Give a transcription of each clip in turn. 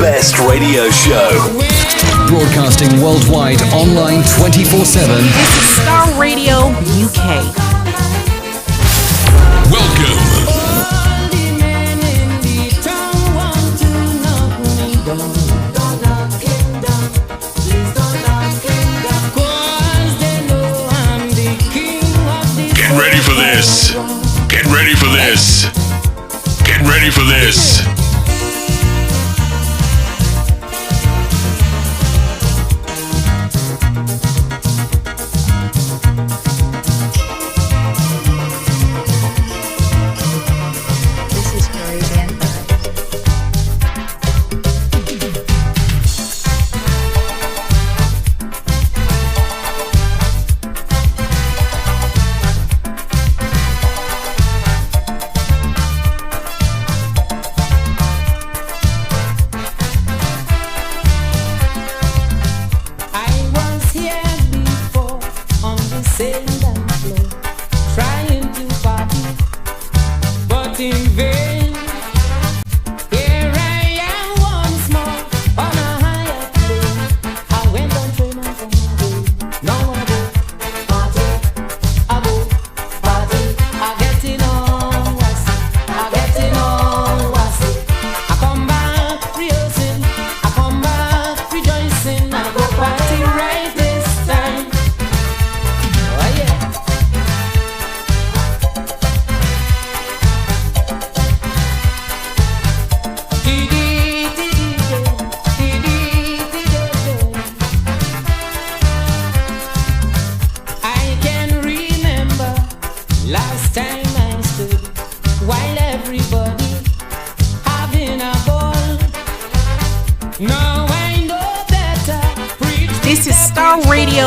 best radio show. Broadcasting worldwide, online 24/7. This is Starr Radio UK. Welcome. Get ready for this. Get ready for this. Get ready for this.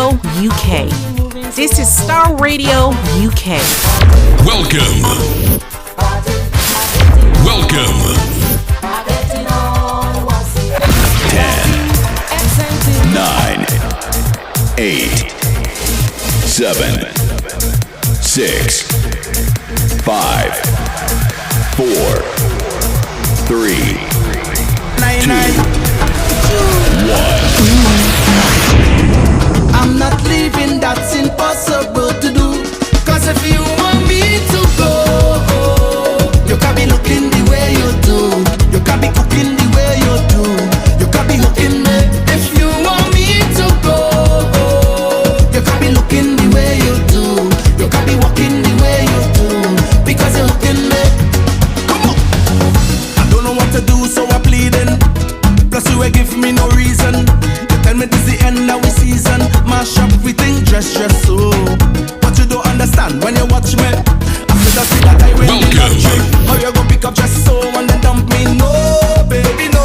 Radio UK. This is Starr Radio UK. Welcome. Welcome. 10, 9, 8, 7, 6, 5, 4, 3, 2, 1. I'm not leaving, that's impossible to do. Cause if you want me to go, you can't be looking the way you do. You can't be cooking the way you do. You can't be hooking me. If you want me to go, you can't be looking the way you do. You can't be walking the way you do. Because you're hooking me. Come on. I don't know what to do, so I'm pleading. Plus you ain't give me no reason. You tell me this the end of the season. Mash up everything, dress so. But you don't understand when you watch me. After that, see that I win the lottery. How you gonna pick up just so and then dump me? No, baby, no.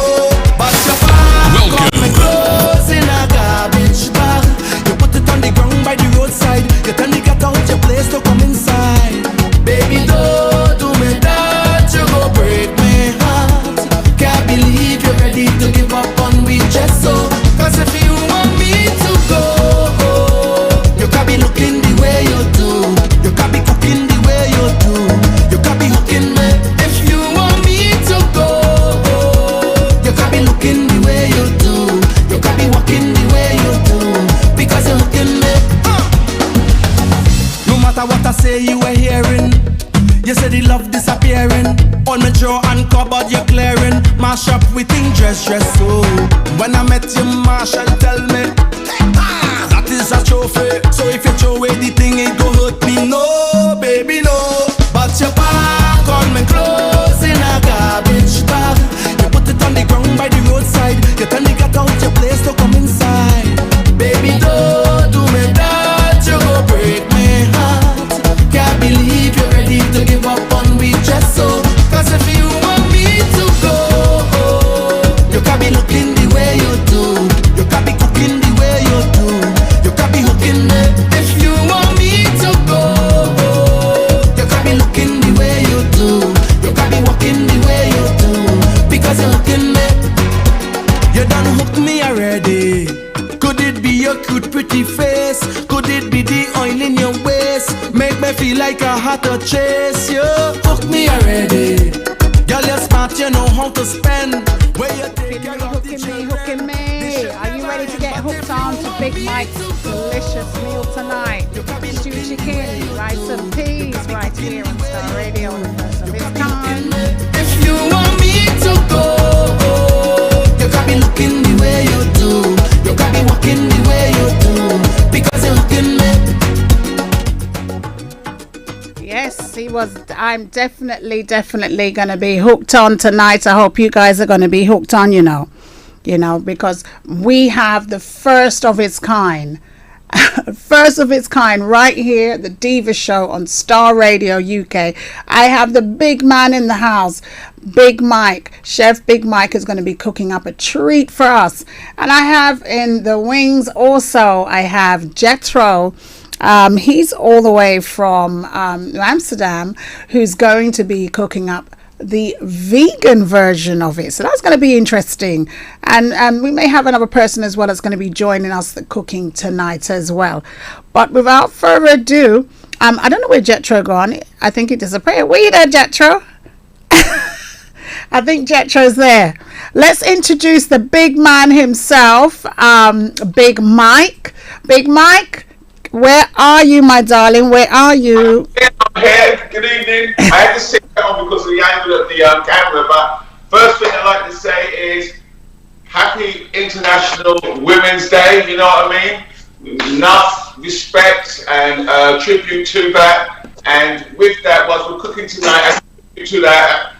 But your back got me clothes in a garbage bag. You put it on the ground by the roadside. You tell me get out your place to come inside. Baby, don't do me that. You go break my heart. Can't believe you're ready to give up on me just so. Cause if you want me to go, you can't be looking the way you do. You can't be cooking the way you do. You can't be hooking me. If you want me to go, you can't be looking the way you do. You can't be walking the way you do. Because you're hooking me. No matter what I say, you were hearing. You said the love disappearing. On my drawer and cupboard you're clearing. Mash up with thing dress so. When I met you, Marshall tell me that is a trophy. So if you throw away the thing, it go hurt me. No, baby, no. But you pack all my clothes in a garbage bag. You put it on the ground by the roadside. You tell me get out your place to come inside. Baby, don't do me that. You go break my heart. Can't believe you're ready to give up on me just so. Cause if you want me to go, you can't be looking the way you do. You can't be cooking the way you do. You can't be hooking me. If you want me to go, you can't be looking the way you do. You can't be walking the way you do. Because you're hooking me. You done hooked me already. Could it be your cute pretty face? Could it be the oil in your waist? Make me feel like I had to chase you. Hook me already. Girl, you're smart, you know how to spend. Where you take care of the children. Hooking me. Are you ready to get hooked on to Big Mike's delicious meal tonight? Stew chicken, rice and peas, right here on Starr Radio. So it's time. If you want me to go, you can't be looking the way you do. You can't be walking the way you do. Because you're hooking me. Yes, he was. I'm definitely gonna be hooked on tonight. I hope you guys are gonna be hooked on, you know, because we have the first of its kind. First of its kind right here, the Deeva show on Starr Radio UK. I have the big man in the house, Big Mike. Chef Big Mike is going to be cooking up a treat for us. And I have in the wings also, I have Jethro. He's all the way from Amsterdam, who's going to be cooking up the vegan version of it. So that's going to be interesting. And we may have another person as well that's going to be joining us the cooking tonight as well. But without further ado, I don't know where Jethro gone. I think he disappeared. Were you there, Jethro? I think Jethro's there. Let's introduce the big man himself, Big Mike. Big Mike, where are you, my darling? Where are you? I'm here. Good evening. I had to sit down because of the angle of the camera, but first thing I'd like to say is Happy International Women's Day, you know what I mean? Enough respect and tribute to that. And with that, whilst we're cooking tonight, to that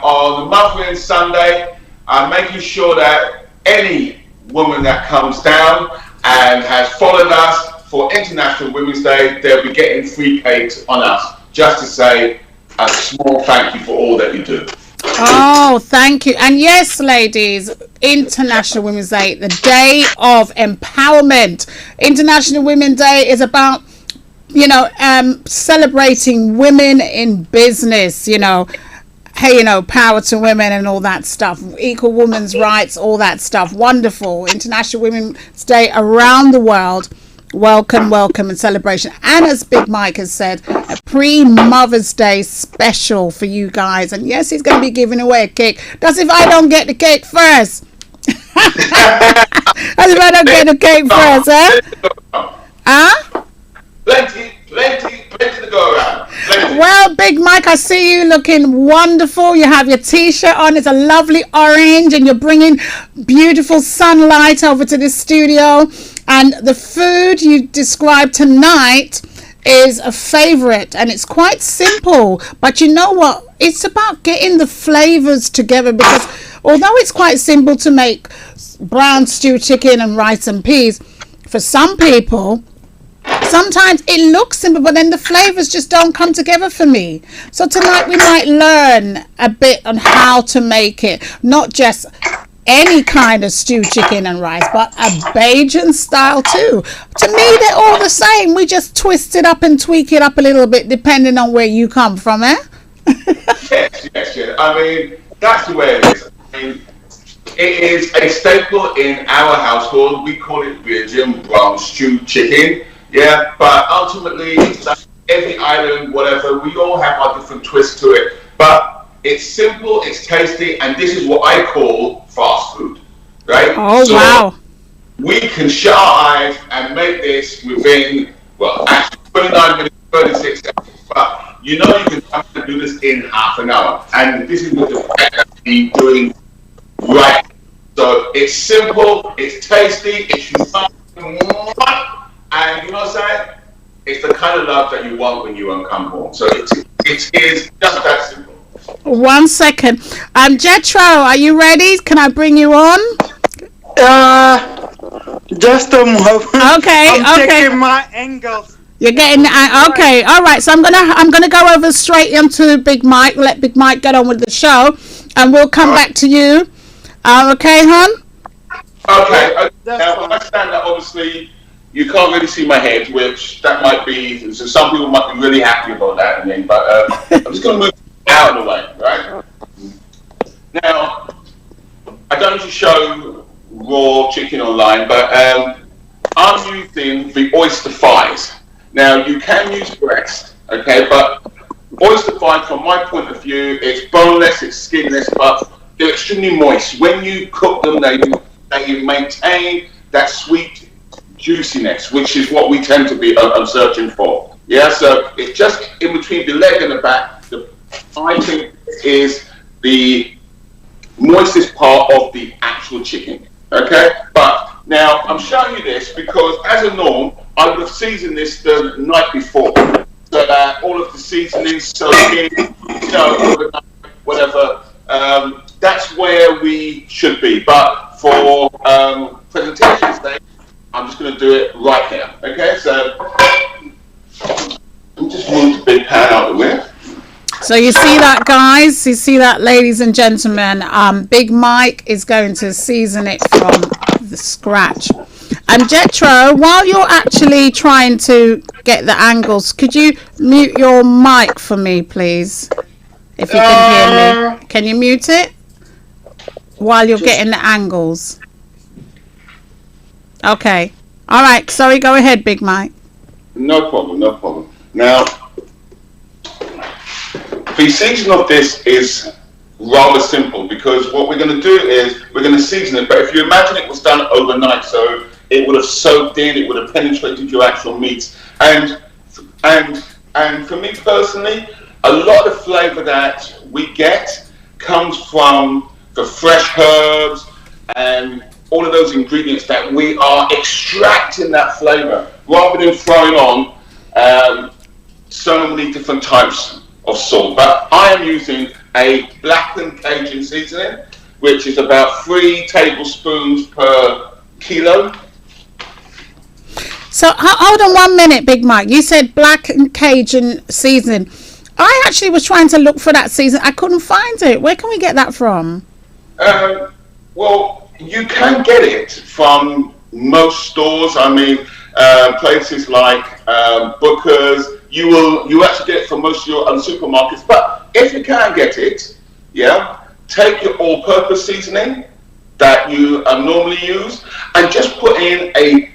on the Mothering Sunday, I'm making sure that any woman that comes down and has followed us for International Women's Day, they'll be getting free cakes on us, just to say a small thank you for all that you do. Oh, thank you. And yes, ladies, International Women's Day, the day of empowerment. International Women's Day is about, celebrating women in business, hey, power to women and all that stuff, equal women's rights, all that stuff. Wonderful. International Women's Day around the world. Welcome and celebration. And as Big Mike has said, a pre-Mother's Day special for you guys. And yes, he's going to be giving away a cake. That's if I don't get the cake first. That's if I don't get the cake first, Plenty to go around. Plenty. Well, Big Mike, I see you looking wonderful. You have your t-shirt on. It's a lovely orange, and you're bringing beautiful sunlight over to the studio. And the food you described tonight is a favorite, and it's quite simple. But you know what? It's about getting the flavors together, because although it's quite simple to make brown stew chicken and rice and peas, for some people, sometimes it looks simple, but then the flavors just don't come together for me. So tonight we might learn a bit on how to make it, not just any kind of stew chicken and rice, but a Bajan style too. To me, they're all the same. We just twist it up and tweak it up a little bit depending on where you come from, Yes. I mean, that's the way it is. I mean, it is a staple in our household. We call it Bajan brown stew chicken. Yeah, but ultimately, like every island, whatever, we all have our different twists to it. But it's simple, it's tasty, and this is what I call fast food, right? Oh, so wow. We can shut our eyes and make this within, actually 29 minutes, 36 seconds. But you can come and do this in half an hour. And this is what the fact that we're doing right. So it's simple, it's tasty, it's and you know what I'm saying? It's the kind of love that you want when you come home. So it is just that simple. 1 second. Jethro, are you ready? Can I bring you on? Just a moment. Okay, I'm checking my angles. You're getting okay. All right. So I'm gonna go over straight into Big Mike. Let Big Mike get on with the show, and we'll come back to you. Okay, hon? Okay. Now, when I stand up, obviously, you can't really see my head, which that might be, so some people might be really happy about that, but I'm just going to move out of the way, right? Now, I don't need to show raw chicken online, but I'm using the oyster thighs. Now, you can use breast, okay, but oyster thighs, from my point of view, it's boneless, it's skinless, but they're extremely moist. When you cook them, they maintain that sweet juiciness, which is what we tend to be searching for. Yeah, so it's just in between the leg and the back. I think is the moistest part of the actual chicken. Okay, but now I'm showing you this because, as a norm, I would have seasoned this the night before, so that all of the seasonings, overnight, whatever. That's where we should be. But for presentation's sake, I'm just going to do it right here. Okay, so let me just move the big pan out of the way. So you see that, guys? You see that, ladies and gentlemen? Big Mike is going to season it from the scratch. And Jethro, while you're actually trying to get the angles, could you mute your mic for me, please? If you can hear me. Can you mute it? While you're getting the angles. Okay. All right. Sorry, go ahead, Big Mike. No problem. Now, the season of this is rather simple because what we're going to do is we're going to season it. But if you imagine it was done overnight, so it would have soaked in, it would have penetrated your actual meats. And for me personally, a lot of flavor that we get comes from the fresh herbs and all of those ingredients that we are extracting that flavor rather than throwing on so many different types of salt. But I am using a blackened Cajun seasoning, which is about 3 tablespoons per kilo. So hold on 1 minute, Big Mike. You said blackened Cajun seasoning. I actually was trying to look for that season. I couldn't find it. Where can we get that from? Well, you can get it from most stores. I mean, places like Booker's. You actually get it from most of your supermarkets. But if you can't get it, take your all-purpose seasoning that you normally use and just put in a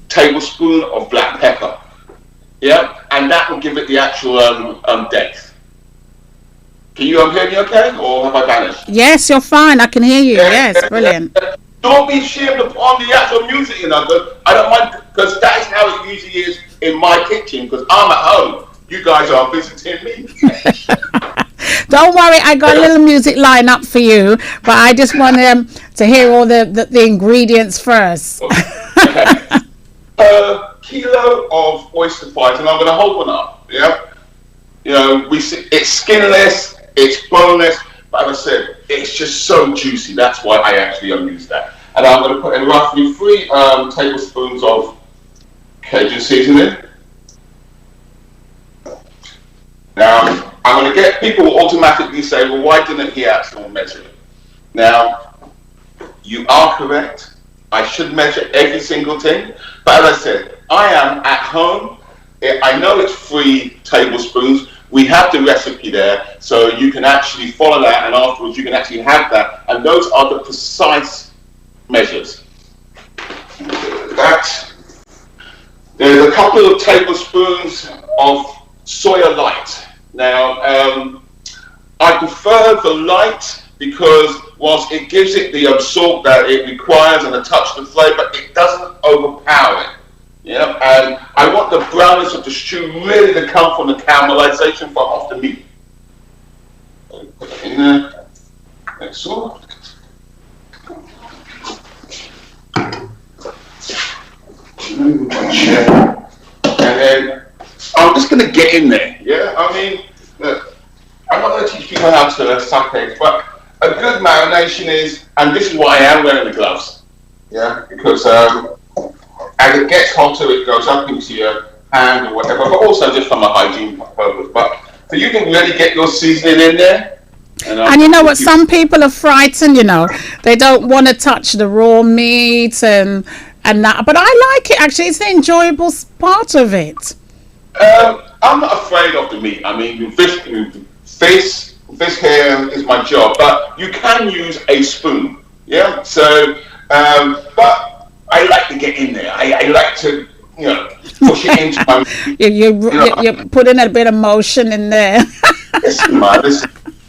tablespoon of black pepper. And that will give it the actual depth. Can you hear me okay, or have I vanished? Yes, you're fine. I can hear you. Yes, brilliant. Don't be ashamed upon the actual music, because I don't mind, because that is how it usually is in my kitchen, because I'm at home. You guys are visiting me. Don't worry, I got a little music line up for you, but I just want them to hear all the ingredients first. Okay. A kilo of oyster fries, and I'm going to hold one up. We see it's skinless, it's boneless, but as I said, it's just so juicy. That's why I actually use that. And I'm going to put in roughly 3 tablespoons of Cajun seasoning. Now, I'm going to get people will automatically say, well, why didn't he actually measure it? Now, you are correct. I should measure every single thing. But as I said, I am at home. I know it's 3 tablespoons. We have the recipe there, so you can actually follow that, and afterwards you can actually have that. And those are the precise measures. There's a couple of tablespoons of soya light. Now, I prefer the light because whilst it gives it the absorb that it requires and a touch of flavor, it doesn't overpower it. And I want the brownness of the stew really to come from the caramelization of the meat. Put it in there, like so. And then I'm just going to get in there. I mean, look, I'm not going to teach people how to suck eggs, but a good marination is, and this is why I am wearing the gloves, because as it gets hotter, it goes up into your hand or whatever, but also just from a hygiene purpose. But so you can really get your seasoning in there. And you know what? Some people are frightened. They don't want to touch the raw meat and that. But I like it actually. It's the enjoyable part of it. I'm not afraid of the meat. I mean, fish here is my job, but you can use a spoon. So, but I like to get in there. I like to, push it into my. You're putting a bit of motion in there. Listen, man.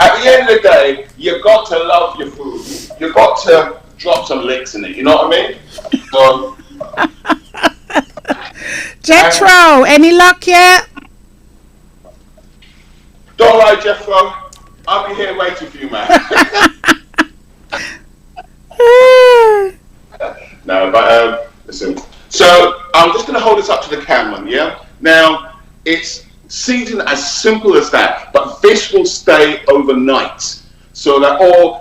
At the end of the day, you've got to love your food. You've got to drop some licks in it. You know what I mean? So, Jethro, any luck yet? Don't lie, Jethro. I'll be here waiting for you, man. No, but listen. So I'm just going to hold this up to the camera. Now it's seasoned as simple as that, but this will stay overnight, so that for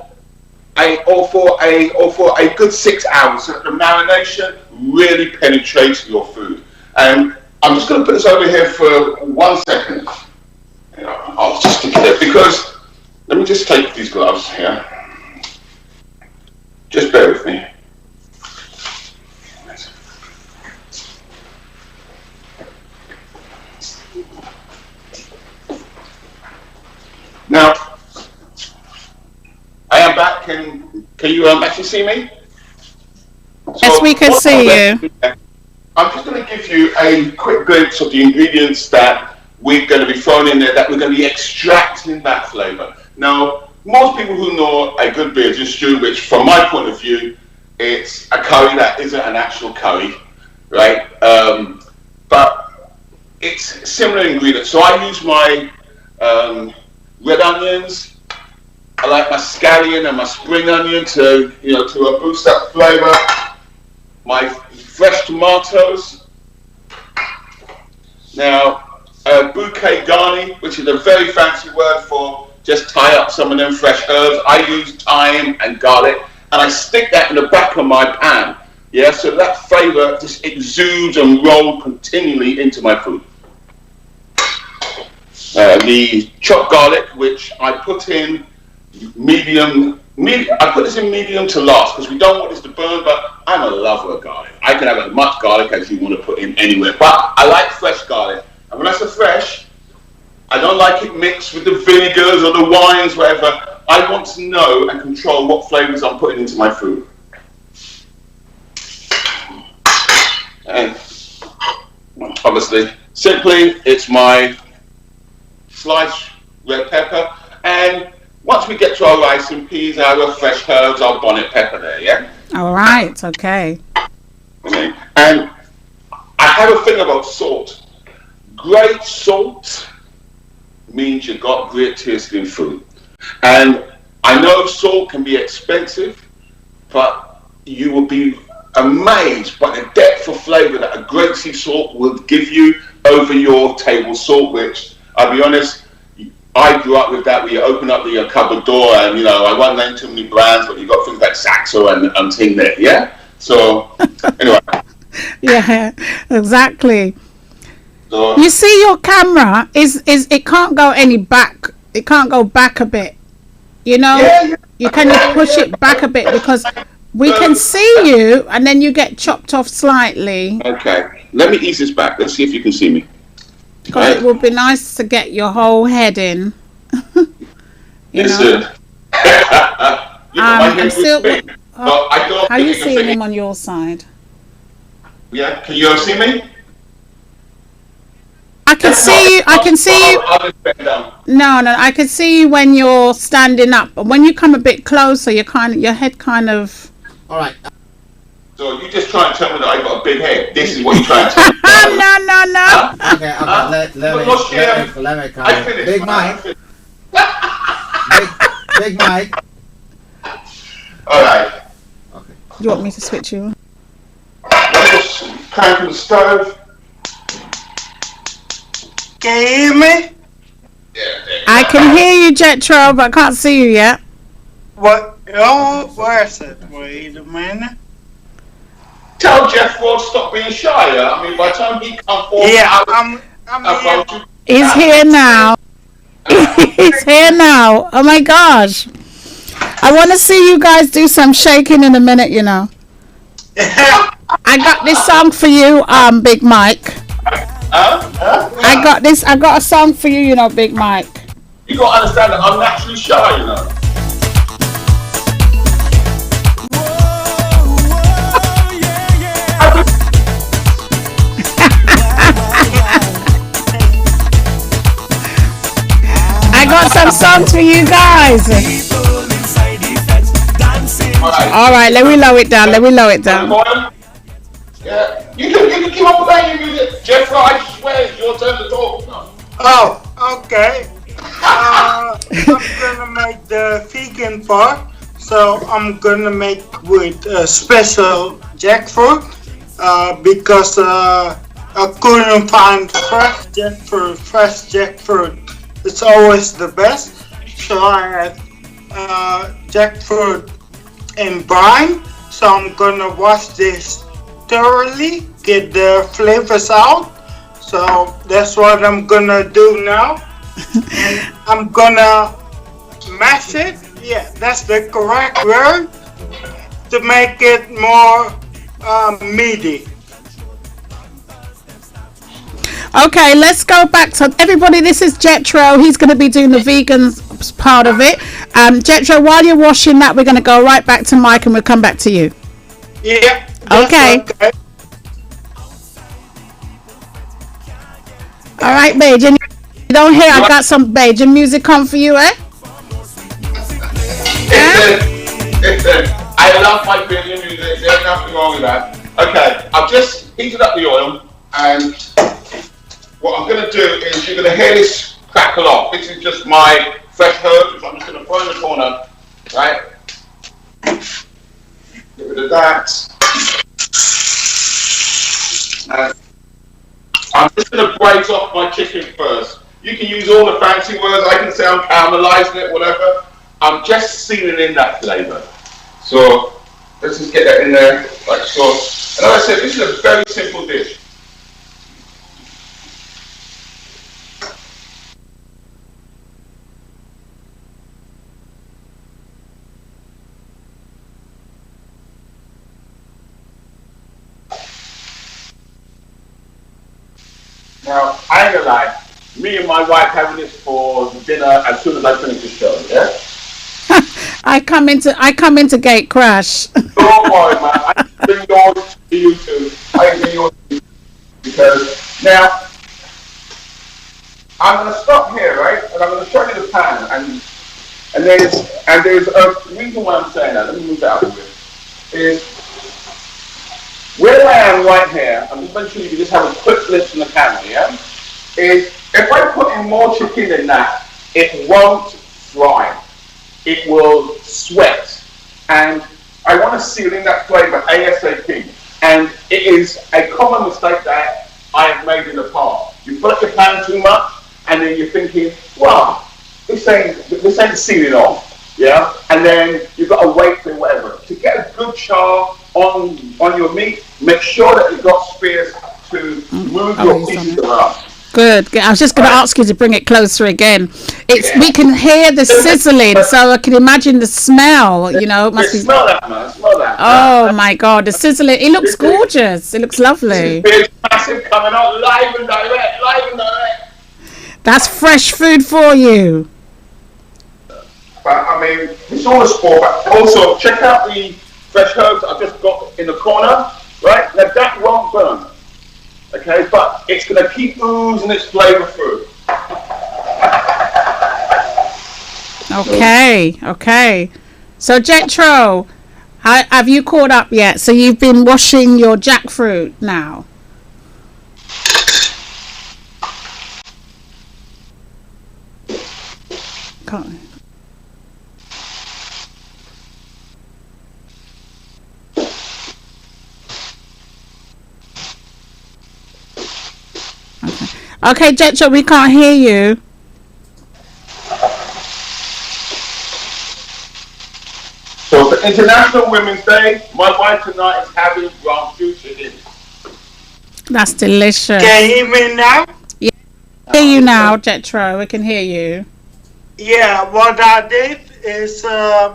a good 6 hours, so that the marination really penetrates your food. And I'm just going to put this over here for 1 second. I'll just stick it there because let me just take these gloves here. Just bear with me. Now, I am back. Can you actually see me? Yes, we can see you. I'm just going to give you a quick glimpse of the ingredients that we're going to be throwing in there, that we're going to be extracting that flavor. Now, most people who know a good Bajan stew, which from my point of view, it's a curry that isn't an actual curry, right? But it's similar ingredients. So I use my red onions. I like my scallion and my spring onion to boost that flavor. My fresh tomatoes. Now, bouquet garni, which is a very fancy word for just tie up some of them fresh herbs. I use thyme and garlic, and I stick that in the back of my pan. So that flavor just exudes and rolls continually into my food. the chopped garlic, which I put in medium. I put this in medium to last because we don't want this to burn. But I'm a lover of garlic. I can have as much garlic as you want to put in anywhere. But I like fresh garlic, and when I say fresh, I don't like it mixed with the vinegars or the wines, whatever. I want to know and control what flavors I'm putting into my food. And obviously, simply, it's my sliced red pepper. And once we get to our rice and peas, our fresh herbs, our bonnet pepper there, yeah? All right, okay. Okay. And I have a thing about salt. Great salt means you got great tasting food. And I know salt can be expensive, but you will be amazed by the depth of flavor that a great sea salt will give you over your table salt, which, I'll be honest, I grew up with that, where you open up the cupboard door and, you know, I won't name too many brands, but you've got things like Saxo and thing there, yeah? So, anyway. Yeah, exactly. So, You see, your camera is it can't go any back. It can't go back a bit. You know, yeah. you kind of push it back a bit because we can see you, and then you get chopped off slightly. Okay, let me ease this back. Let's see if you can see me. Because it would be nice to get your whole head in. Listen. I'm still. I don't How are you seeing him on your side? Yeah, can you see me? I can see you. I can see you. No, I can see you when you're standing up. But when you come a bit closer, your head kind of. All right. So you just trying to tell me that I got a big head? This is what you're trying to tell me? No. Okay. Let me come. I finished. Big Mike. Big Mike. All right. Okay. You want me to switch you? Just crank the stove. Can you hear me? Yeah. I can hear you, Jetro, but I can't see you yet. What? Oh, where is it? Wait a minute. Tell Jeff Ford stop being shy. Yeah? I mean, by the time he comes forward, Yeah, I'm here. He's here now. He's here now. Oh my gosh. I want to see you guys do some shaking in a minute, you know. I got this song for you, Big Mike. I got a song for you, you know, Big Mike. You got to understand that I'm naturally shy, you know. I got some songs for you guys. All right, let me lower it down. Yeah, you can keep on playing your music. Jeff, I swear it's your turn to talk. No. Oh, okay. I'm gonna make the vegan part, so I'm gonna make with special jackfruit because I couldn't find fresh jackfruit. It's always the best. So I had jackfruit in brine. So I'm gonna wash this thoroughly, get the flavors out. So that's what I'm gonna do now. And I'm gonna mash it. Yeah, that's the correct word, to make it more meaty. Okay, let's go back to everybody. This is Jetro. He's going to be doing the vegan part of it. Jetro, while you're washing that, we're going to go right back to Mike and we'll come back to you. Yeah. Okay. All right, Bajan. You don't hear? I got some Bajan music on for you, eh? I love my Bajan music. There's nothing wrong with that. Okay, I've just heated up the oil, and what I'm going to do is you're going to hear this crackle off. This is just my fresh herbs, which I'm just going to throw in the corner, right? Get rid of that. And I'm just going to braise off my chicken first. You can use all the fancy words. I can say I'm caramelizing it, whatever. I'm just sealing in that flavor. So let's just get that in there like so. And like I said, this is a very simple dish. Now, I ain't gonna lie. Me and my wife having this for dinner as soon as I finish the show. Yeah. I come into gate crash. Don't worry, man. I can bring yours to you too. I can bring yours to you because now I'm gonna stop here, right? And I'm gonna show you the pan, and there's a reason why I'm saying that. Let me move that out of the way. Is where I am right here. I'm just making sure you just have a quick glimpse from the camera. Yeah. Is if I put in more chicken than that, it won't fry. It will sweat, and I want to seal in that flavor ASAP. And it is a common mistake that I have made in the past. You put your pan too much, and then you're thinking, wow, this ain't sealing off, yeah. And then you've got to wait for whatever to get a good char on your meat. Make sure that you've got space to move your pieces around. Good. I was just going to ask you to bring it closer again. We can hear the sizzling, so I can imagine the smell. You know, it must be. Smell that, man. Smell that. Oh my God, the sizzling! It looks gorgeous. It looks lovely. Big, massive, coming out live and direct. That's fresh food for you. But I mean, it's all a sport. But also, check out the fresh herbs I've just got in the corner. Right now, that won't burn. Okay, but it's going to keep oozing its flavour through. Okay. So Jetro, have you caught up yet? So you've been washing your jackfruit now? Can't. Okay, Jetro, we can't hear you. So for International Women's Day, my wife tonight is having brown sushi in. That's delicious. Can you hear me now? Yeah, I hear you now, Jetro. We can hear you. Yeah, what I did is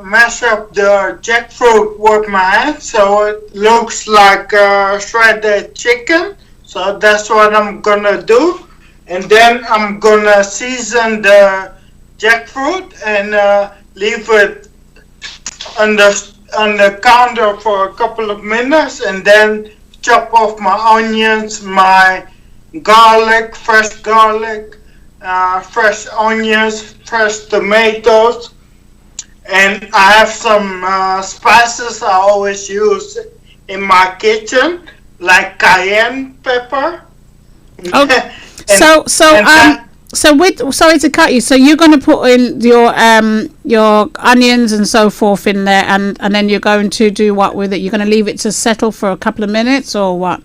mash up the jackfruit with my hand so it looks like shredded chicken. So that's what I'm gonna do. And then I'm gonna season the jackfruit and leave it on the counter for a couple of minutes, and then chop off my onions, my garlic, fresh onions, fresh tomatoes, and I have some spices I always use in my kitchen, like cayenne pepper. Okay. Sorry to cut you. So you're going to put in your onions and so forth in there, and then you're going to do what with it? You're going to leave it to settle for a couple of minutes, or what?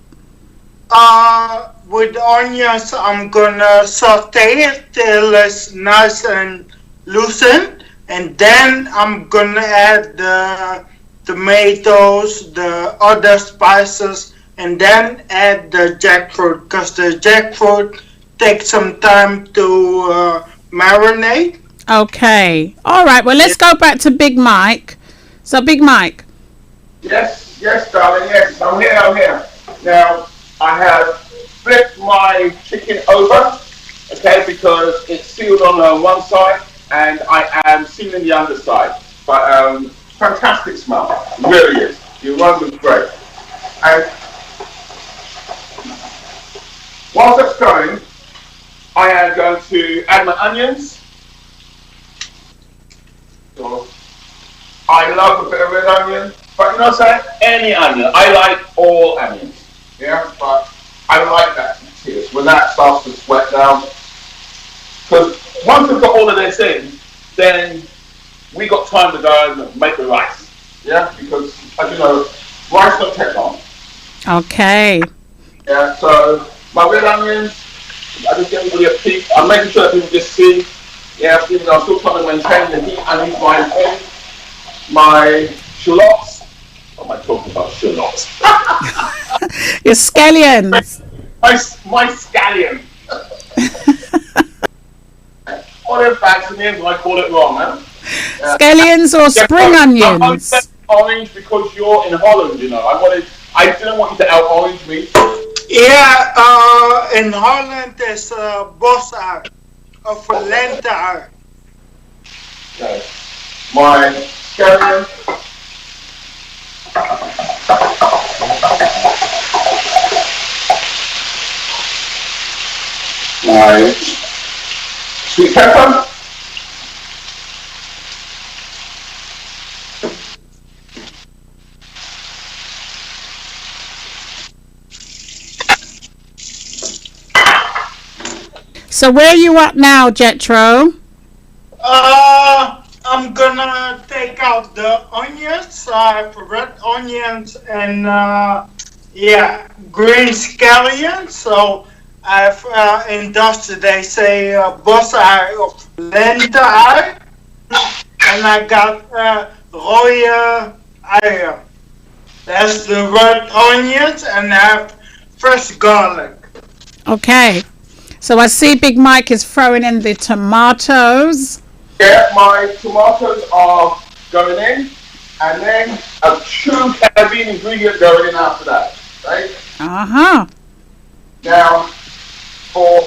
With onions, I'm gonna saute it till it's nice and loosened, and then I'm gonna add the tomatoes, the other spices, and then add the jackfruit, because the jackfruit takes some time to marinate. Okay. All right. Well, let's go back to Big Mike. So, Big Mike. Yes, darling. Yes, I'm here. Now, I have flipped my chicken over, okay, because it's sealed on one side, and I am sealing the underside. But fantastic smell, it really is. The aroma's great. And whilst that's going, I am going to add my onions. So, I love a bit of red onion, but you know what I'm saying? Any onion. I like all onions. Yeah, but I like that taste when that starts to sweat down. Because once we've got all of this in, then we got time to go and make the rice. Yeah, because as you know, rice don't take long. Okay. Yeah, so my red onions, I just give everybody a peek. I'm making sure that people just see. Yeah, even though I'm still trying to maintain the heat, I need my shallots. What am I talking about? Shallots. Your scallions. My scallion. All them fancy names, I call it wrong, man. Scallions or spring onions? Orange because you're in Holland, you know. I didn't want you to out orange me. Yeah, in Holland is bosar of lente. Okay. My scallion. My sweet pepper. So where are you at now, Jetro? I'm gonna take out the onions. I have red onions and yeah, green scallions. So I've in Dutch they say bosai of lente, and I got rode eieren. That's the red onions, and I have fresh garlic. Okay. So I see Big Mike is throwing in the tomatoes. Yeah, my tomatoes are going in, and then a true Caribbean ingredient going in after that, right? Uh-huh. Now, for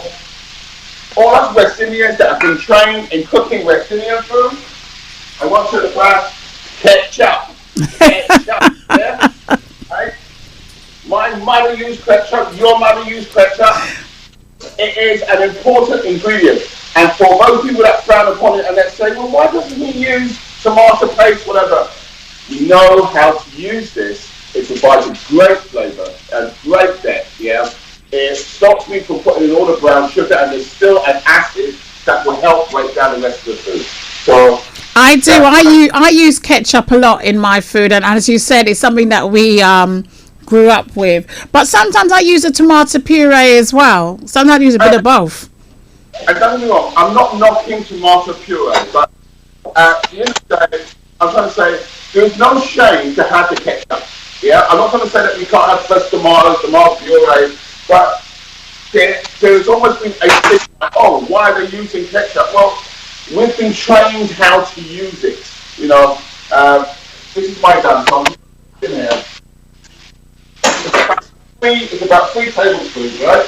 all us West Indians that have been trained in cooking West Indian food, I want you to class ketchup. Ketchup, yeah? Right? My mother used ketchup, your mother used ketchup. It is an important ingredient. And for those people that frown upon it and that say, well, why doesn't he use tomato paste, whatever? You know how to use this. It provides a great flavour, a great depth, yeah? It stops me from putting in all the brown sugar, and there's still an acid that will help break down the rest of the food. So I do. I use ketchup a lot in my food, and as you said, it's something that we grew up with. But sometimes I use a tomato puree as well. Sometimes I use a bit of both. And don't get me wrong, I'm not knocking tomato puree, but at the end of the day, I'm trying to say there's no shame to have the ketchup. Yeah, I'm not going to say that you can't have fresh tomatoes, tomato puree, but there's almost been a thing like, oh, why are they using ketchup? Well, we've been trained how to use it. You know, this is my gun, so I'm in there. It's about 3 tablespoons, right?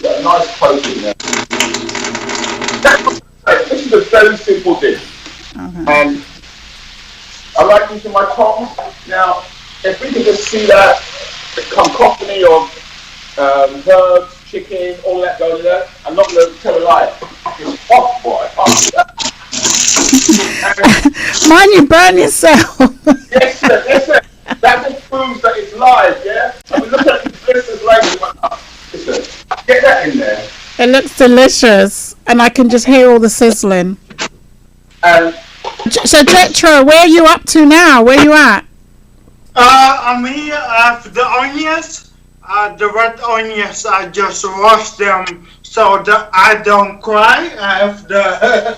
Got a nice close in there. This is a very simple dish. Okay. And I like using my tongs. Now, if we can just see that concoction of herbs, chicken, all that going in there, I'm not going to tell a lie. It's hot, boy. Mind you burn yourself. Yes, sir. Yes, sir. That just proves that it's live, yeah? And we look at these blisters later and went, oh, listen, get that in there. It looks delicious, and I can just hear all the sizzling. And So Jetro, where are you up to now? Where are you at? I'm here. I have the onions. The red onions, I just wash them so that I don't cry. I have the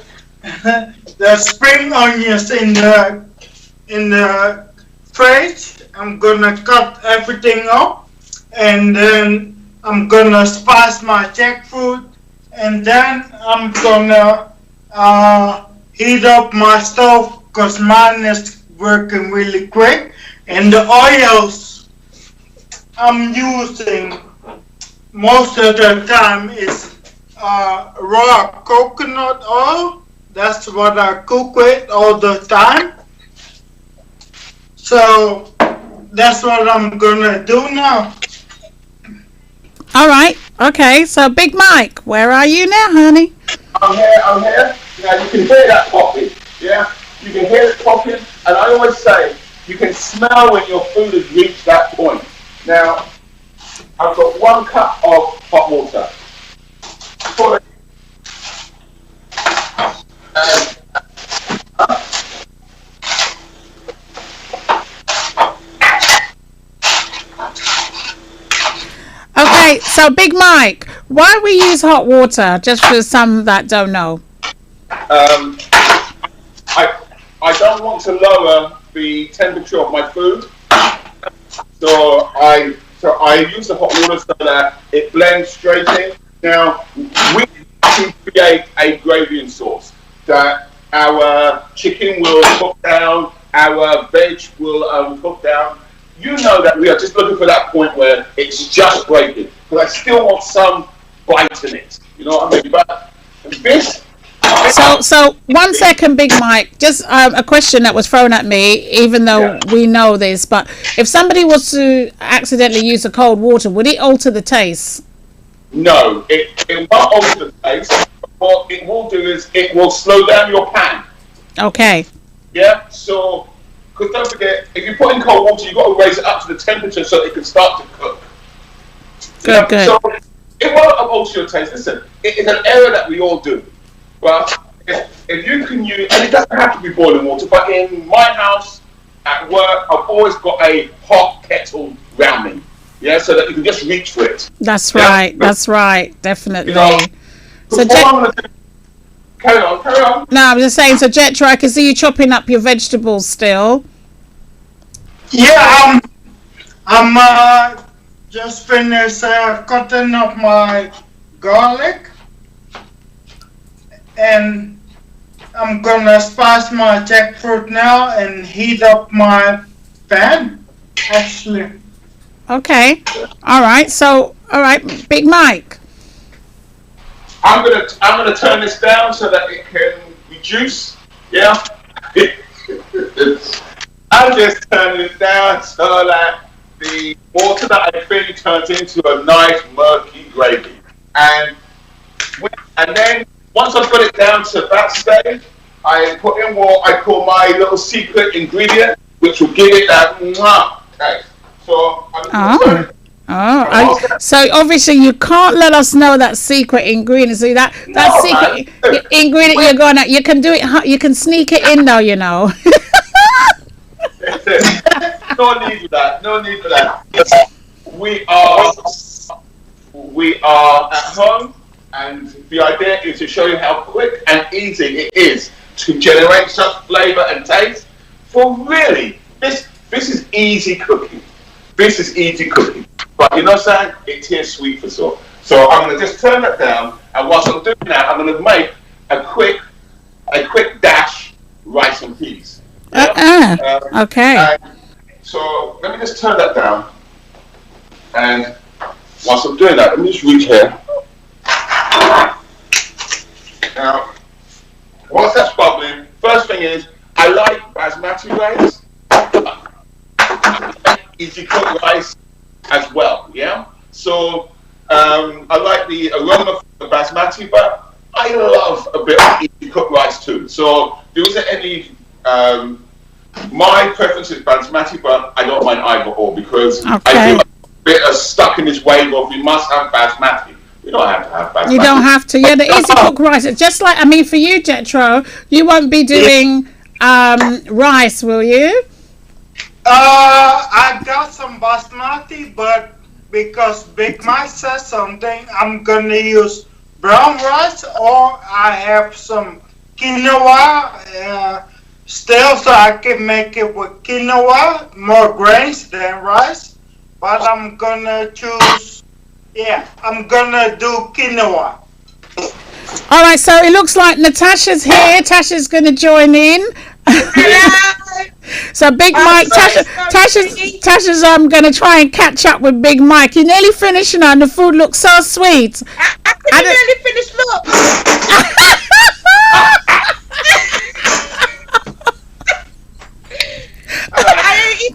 the spring onions in the fridge. I'm gonna cut everything up, and then I'm gonna spice my jackfruit, and then I'm gonna heat up my stove because mine is working really quick. And the oils I'm using most of the time is raw coconut oil. That's what I cook with all the time. So that's what I'm gonna do now. All right. Okay. So Big Mike, where are you now, honey? I'm here. Now you can hear that popping, yeah? You can hear it popping, and I always say, you can smell when your food has reached that point. Now, I've got 1 cup of hot water. Pour it. Okay. So Big Mike, why we use hot water? Just for some that don't know. I don't want to lower the temperature of my food, so I use the hot water so that it blends straight in. Now we can create a gravy sauce that our chicken will cook down, our veg will cook down, you know that we are just looking for that point where it's just breaking. Because I still want some bite in it. You know what I mean? But this. So 1 second, Big Mike. Just a question that was thrown at me, even though we know this. But if somebody was to accidentally use the cold water, would it alter the taste? No, it won't alter the taste. What it will do is it will slow down your pan. Okay. Yeah. So, because don't forget, if you put in cold water, you've got to raise it up to the temperature so it can start to cook. Good. So it won't alter your taste. Listen, it is an error that we all do. But if you can use, and it doesn't have to be boiling water, but in my house, at work, I've always got a hot kettle round me. Yeah, so that you can just reach for it. That's right. That's right. Definitely. You know, so I'm gonna do, carry on. No, I'm just saying. So Jetro, I can see you chopping up your vegetables still. Yeah, I'm just finished cutting up my garlic, and I'm gonna spice my jackfruit now and heat up my pan. Actually. Okay. All right. So, all right, Big Mike. I'm gonna turn this down so that it can reduce. Yeah. I'm just turning it down so that the water that I think turns into a nice murky gravy, and then once I've got it down to that stage, I put in what I call my little secret ingredient, which will give it that taste. So So obviously you can't let us know that secret ingredient. So that secret ingredient you can do it. You can sneak it in though, you know. No need for that. We are at home, and the idea is to show you how quick and easy it is to generate such flavour and taste. For really, this is easy cooking. This is easy cooking. But you know what I'm saying? It tastes sweet for sure. So I'm going to just turn that down, and whilst I'm doing that, I'm going to make a quick dash rice and peas. Okay. So let me just turn that down, and whilst I'm doing that, let me just reach here. Now, whilst that's bubbling, first thing is I like basmati rice, easy cooked rice as well. Yeah. So I like the aroma of the basmati, but I love a bit of easy cooked rice too. So there isn't any. My preference is basmati, but I don't mind either or because I feel like a bit of stuck in this wave of we must have basmati. We don't have to have basmati. You don't have to. Yeah, the easy cooked rice. It's just like, I mean, for you, Jetro, you won't be doing rice, will you? I got some basmati, but because Big Mike says something, I'm gonna use brown rice, or I have some quinoa still, so I can make it with quinoa, more grains than rice. But I'm gonna choose, I'm gonna do quinoa. All right, so it looks like Natasha's here. Tasha's going to join in. So Big Mike, Tasha's going to try and catch up with Big Mike. You're nearly finished now, and the food looks so sweet. I nearly finished. Look.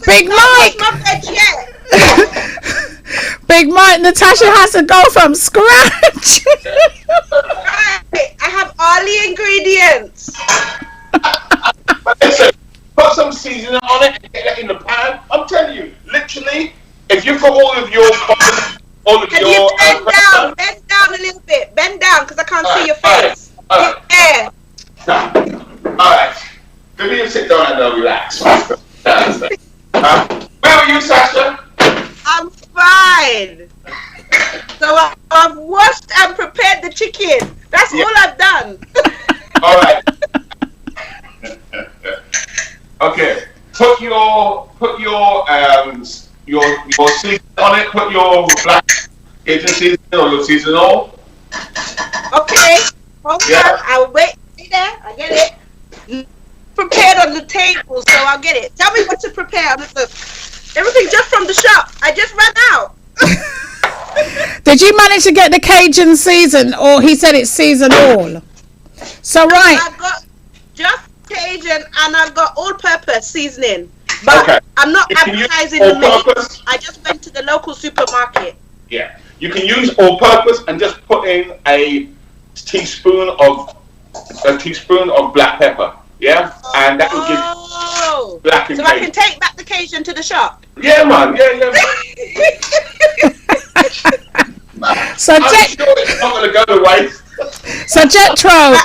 Big Mike. My veg yet. Big Mike, Natasha has to go from scratch. Right, I have all the ingredients. Listen, put some seasoning on it and get it in the pan. I'm telling you, literally, if you've got all of your Can you bend down a little bit, bend down because I can't see your face. Yeah. Alright, let me just sit down and relax. Where are you, Sasha? I'm fine. So I've washed and prepared the chicken. That's all I've done. All right. Okay. Put your season on it. Put your black Cajun season or your seasonal. Okay. Hold on. I'll wait. See there? I get it. Prepared on the table, so I'll get it. Tell me what to prepare. Look. Everything just from the shop. I just ran out. Did you manage to get the Cajun season, or he said it's season all? So right. I've got just Cajun and I've got all-purpose seasoning. But I'm not advertising the meat. I just went to the local supermarket. Yeah. You can use all-purpose and just put in a teaspoon of black pepper. Yeah, and that will give black and so I can take back the Cajun to the shop. Yeah, man. Yeah. So I'm sure it's not going to go to waste. So Jetro,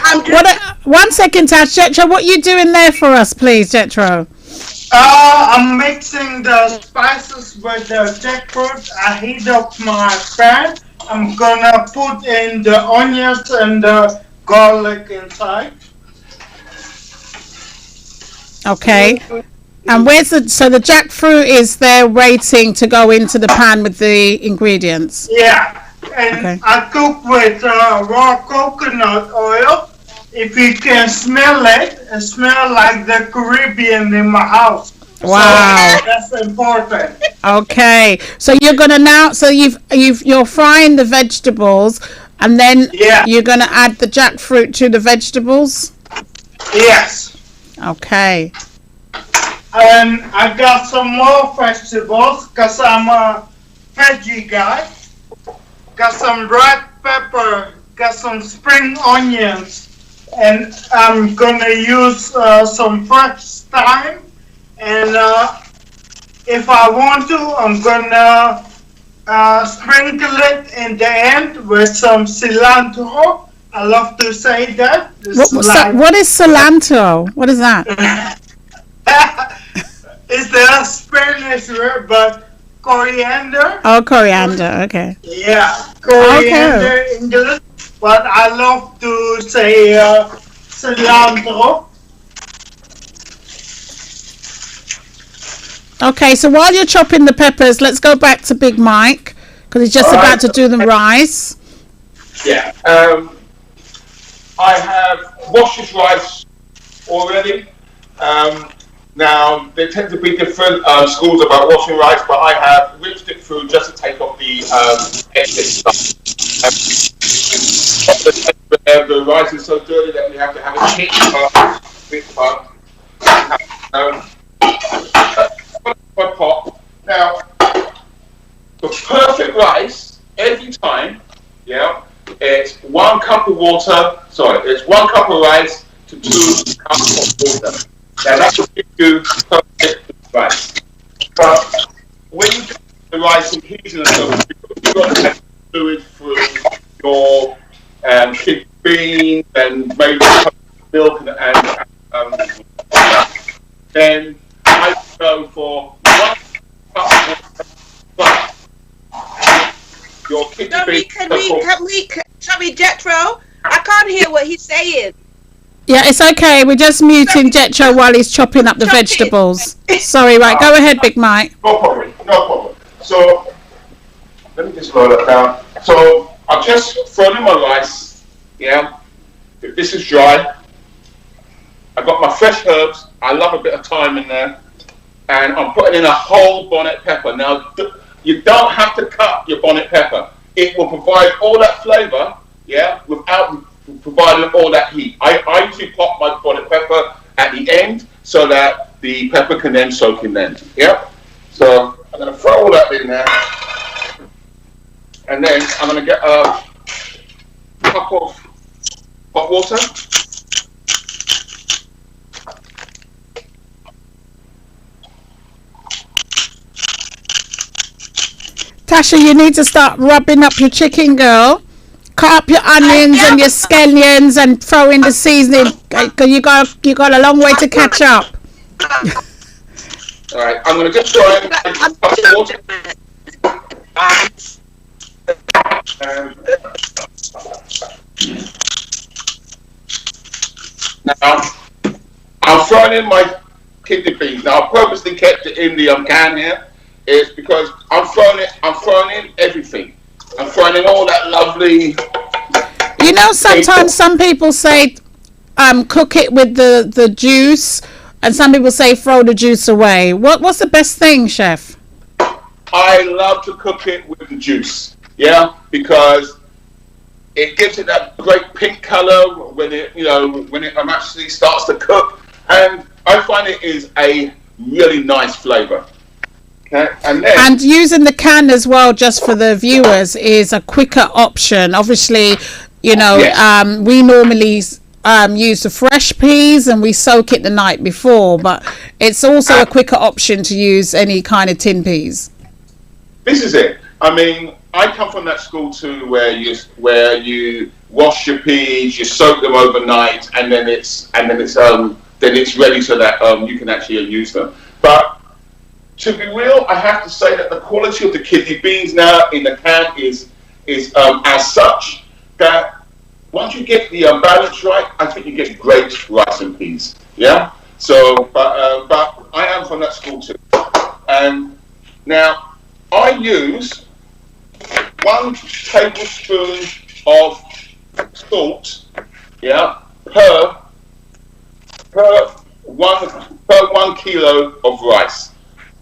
one second, Tash. Jetro, what you doing there for us, please, Jetro? I'm mixing the spices with the jackfruit. I heat up my pan. I'm gonna put in the onions and the garlic inside. Okay. And where's the jackfruit is there waiting to go into the pan with the ingredients? Yeah, and I cook with raw coconut oil. If you can smell it, it smells like the Caribbean in my house. Wow, so that's important. Okay, so you're gonna you're frying the vegetables, and then you're gonna add the jackfruit to the vegetables. Yes. Okay. And I got some more vegetables because I'm a veggie guy. Got some red pepper, got some spring onions, and I'm gonna use some fresh thyme. And if I want to, I'm gonna sprinkle it in the end with some cilantro. I love to say that. What is cilantro? What is that? It's the Spanish word, but coriander. Oh, coriander. Okay. Yeah, coriander English, but I love to say cilantro. Okay, so while you're chopping the peppers, let's go back to Big Mike because he's just about to do the rice. Yeah. I have washed his rice already. Now, there tend to be different schools about washing rice, but I have rinsed it through just to take off the excess stuff. The rice is so dirty that we have to have a big pot. My pot. Now, the perfect rice, every time, it's 1 cup of water, it's 1 cup of rice to 2 cups of water. Now that will give you perfect rice. But when you get the rice and heating and stuff, you've got to add fluid through your kidney beans and maybe milk and then I go for 1 cup of water. Your kidney beans. Can we, Jetro? I can't hear what he's saying. Yeah, it's okay. We're just muting Jetro while he's chopping up the vegetables. Sorry, right. Go ahead, Big Mike. No problem. So, let me just slow that down. So, I've just thrown in my rice. Yeah. This is dry. I've got my fresh herbs. I love a bit of thyme in there. And I'm putting in a whole bonnet pepper. Now, you don't have to cut your bonnet pepper. It will provide all that flavor, without providing all that heat. I usually pop my bonnet pepper at the end so that the pepper can then soak in then. Yeah? So I'm going to throw all that in there. And then I'm going to get a cup of hot water. Tasha, you need to start rubbing up your chicken, girl. Cut up your onions and your scallions and throw in the seasoning. Cause you got a long way to catch up. All right, I'm gonna just throw in a cup of water. Now, I'm throwing in my kidney beans. Now, I purposely kept it in the can here. Is because I'm throwing in everything. I'm throwing in all that lovely. You know, sometimes some people say, cook it with the juice, and some people say throw the juice away. What's the best thing, Chef? I love to cook it with the juice, because it gives it that great pink color when it actually starts to cook, and I find it is a really nice flavor. Okay, and using the can as well, just for the viewers, is a quicker option. Obviously, we normally use the fresh peas and we soak it the night before, but it's also a quicker option to use any kind of tin peas. This is it. I mean, I come from that school too, where you wash your peas, you soak them overnight, and then it's ready so that you can actually use them. But to be real, I have to say that the quality of the kidney beans now in the can is as such that once you get the balance right, I think you get great rice and peas. Yeah. So, but I am from that school too. Now I use 1 tablespoon of salt, per 1 kilo of rice.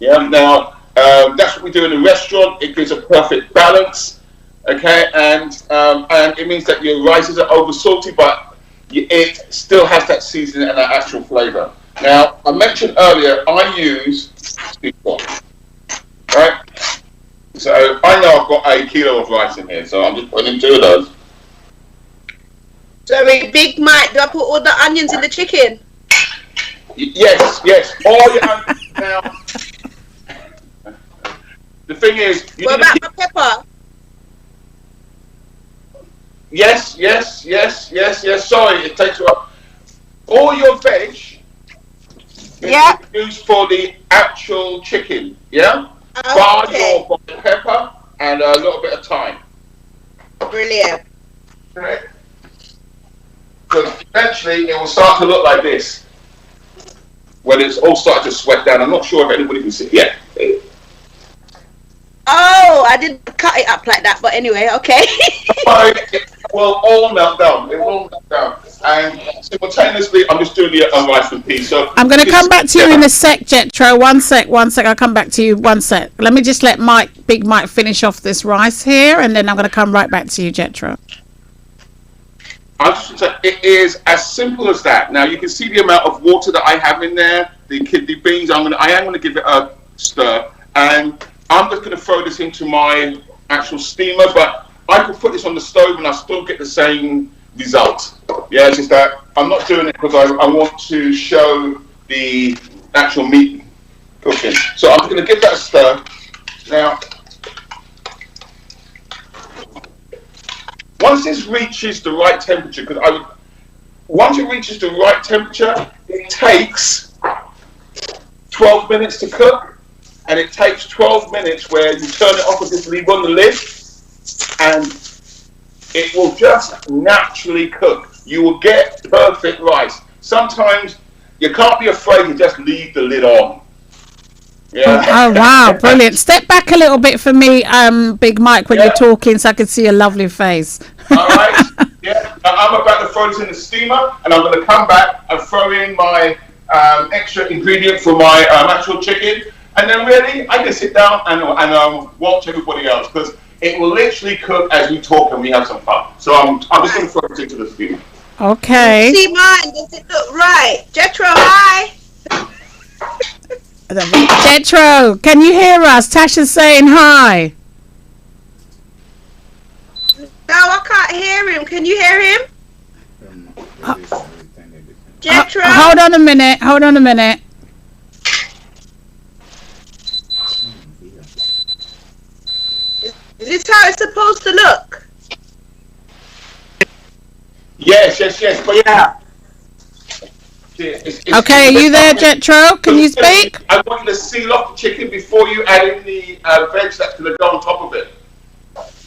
Yeah. Now that's what we do in a restaurant. It gives a perfect balance. Okay, and it means that your rices are over salty, but it still has that seasoning and that actual flavor. Now, I mentioned earlier, I use salt, right? So I know I've got 1 kilo of rice in here, so I'm just putting in 2 of those. Sorry, Big Mike, do I put all the onions in the chicken? Yes, all your onions. Now, the thing is, what about my pepper? Yes. Sorry, it takes a while. All your veg is used for the actual chicken, bar your black pepper and a little bit of thyme. Brilliant. Right. So eventually it will start to look like this when it's all started to sweat down. I'm not sure if anybody can see. Yeah. Oh, I didn't cut it up like that, but anyway, okay. It will all melt down. It will all melt down. And simultaneously, I'm just doing the rice and peas. So I'm going to come back to you in a sec, Jetro. One sec. I'll come back to you. 1 sec. Let me just let Big Mike finish off this rice here, and then I'm going to come right back to you, Jetro. It is as simple as that. Now, you can see the amount of water that I have in there, the kidney beans. I am going to give it a stir. And I'm just going to throw this into my actual steamer, but I could put this on the stove and I still get the same result. Yeah, it's just that I'm not doing it because I want to show the actual meat cooking. So I'm going to give that a stir. Now, once this reaches the right temperature, once it reaches the right temperature, it takes 12 minutes to cook. And it takes 12 minutes where you turn it off and just leave on the lid, and it will just naturally cook. You will get perfect rice. Sometimes you can't be afraid to just leave the lid on. Yeah. Oh wow, brilliant. Step back a little bit for me, Big Mike, when you're talking, so I can see your lovely face. All right. Yeah. I'm about to throw this in the steamer, and I'm going to come back and throw in my extra ingredient for my actual chicken. And then really, I can sit down and watch everybody else, because it will literally cook as we talk and we have some fun. So I'm just going to throw it into the steam. Okay. See mine, does it look right? Jetro, hi. Jetro, can you hear us? Tasha's saying hi. No, I can't hear him. Can you hear him? Jetro? Hold on a minute. Is this how it's supposed to look? Yes. But yeah. Okay, are you there, Jetro? Can you speak? I want you to seal off the chicken before you add in the veg that's going to go on top of it.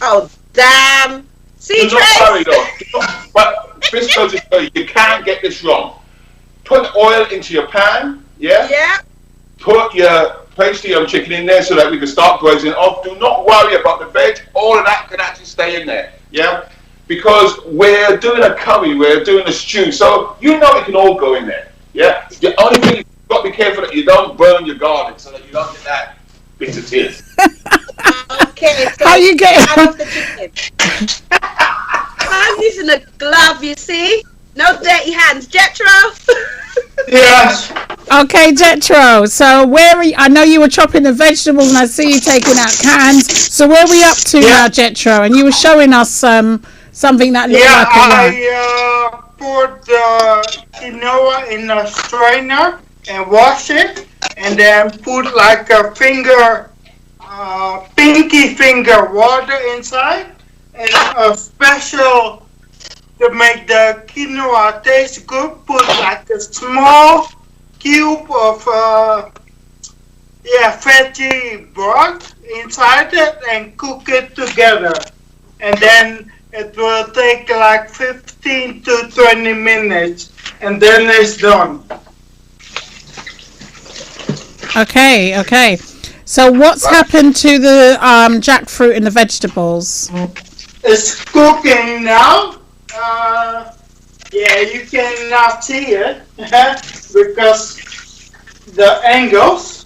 Oh, damn. See, Tracey? Not sorry, though. But this goes to show you can't get this wrong. Put oil into your pan, yeah? Yeah. Place the chicken in there so that we can start braising it off. Do not worry about the veg. All of that can actually stay in there, yeah? Because we're doing a curry, we're doing a stew, so you know it can all go in there, yeah? The only thing you've got to be careful that you don't burn your garlic so that you don't get that bitter tears. Okay, so How you get out of the chicken. I'm using a glove, you see? No dirty hands. Jetro? Yes. Okay, Jetro. So where are you? I know you were chopping the vegetables, and I see you taking out cans. So where are we up to now, Jetro? And you were showing us something that looked like a one. I put the quinoa in a strainer and wash it, and then put like a finger, pinky finger water inside, and a special to make the quinoa taste good. Put like a small cube of fatty broth inside it and cook it together, and then it will take like 15 to 20 minutes, and then it's done. Okay. So what's happened to the jackfruit and the vegetables? It's cooking now. You cannot see it because the angles.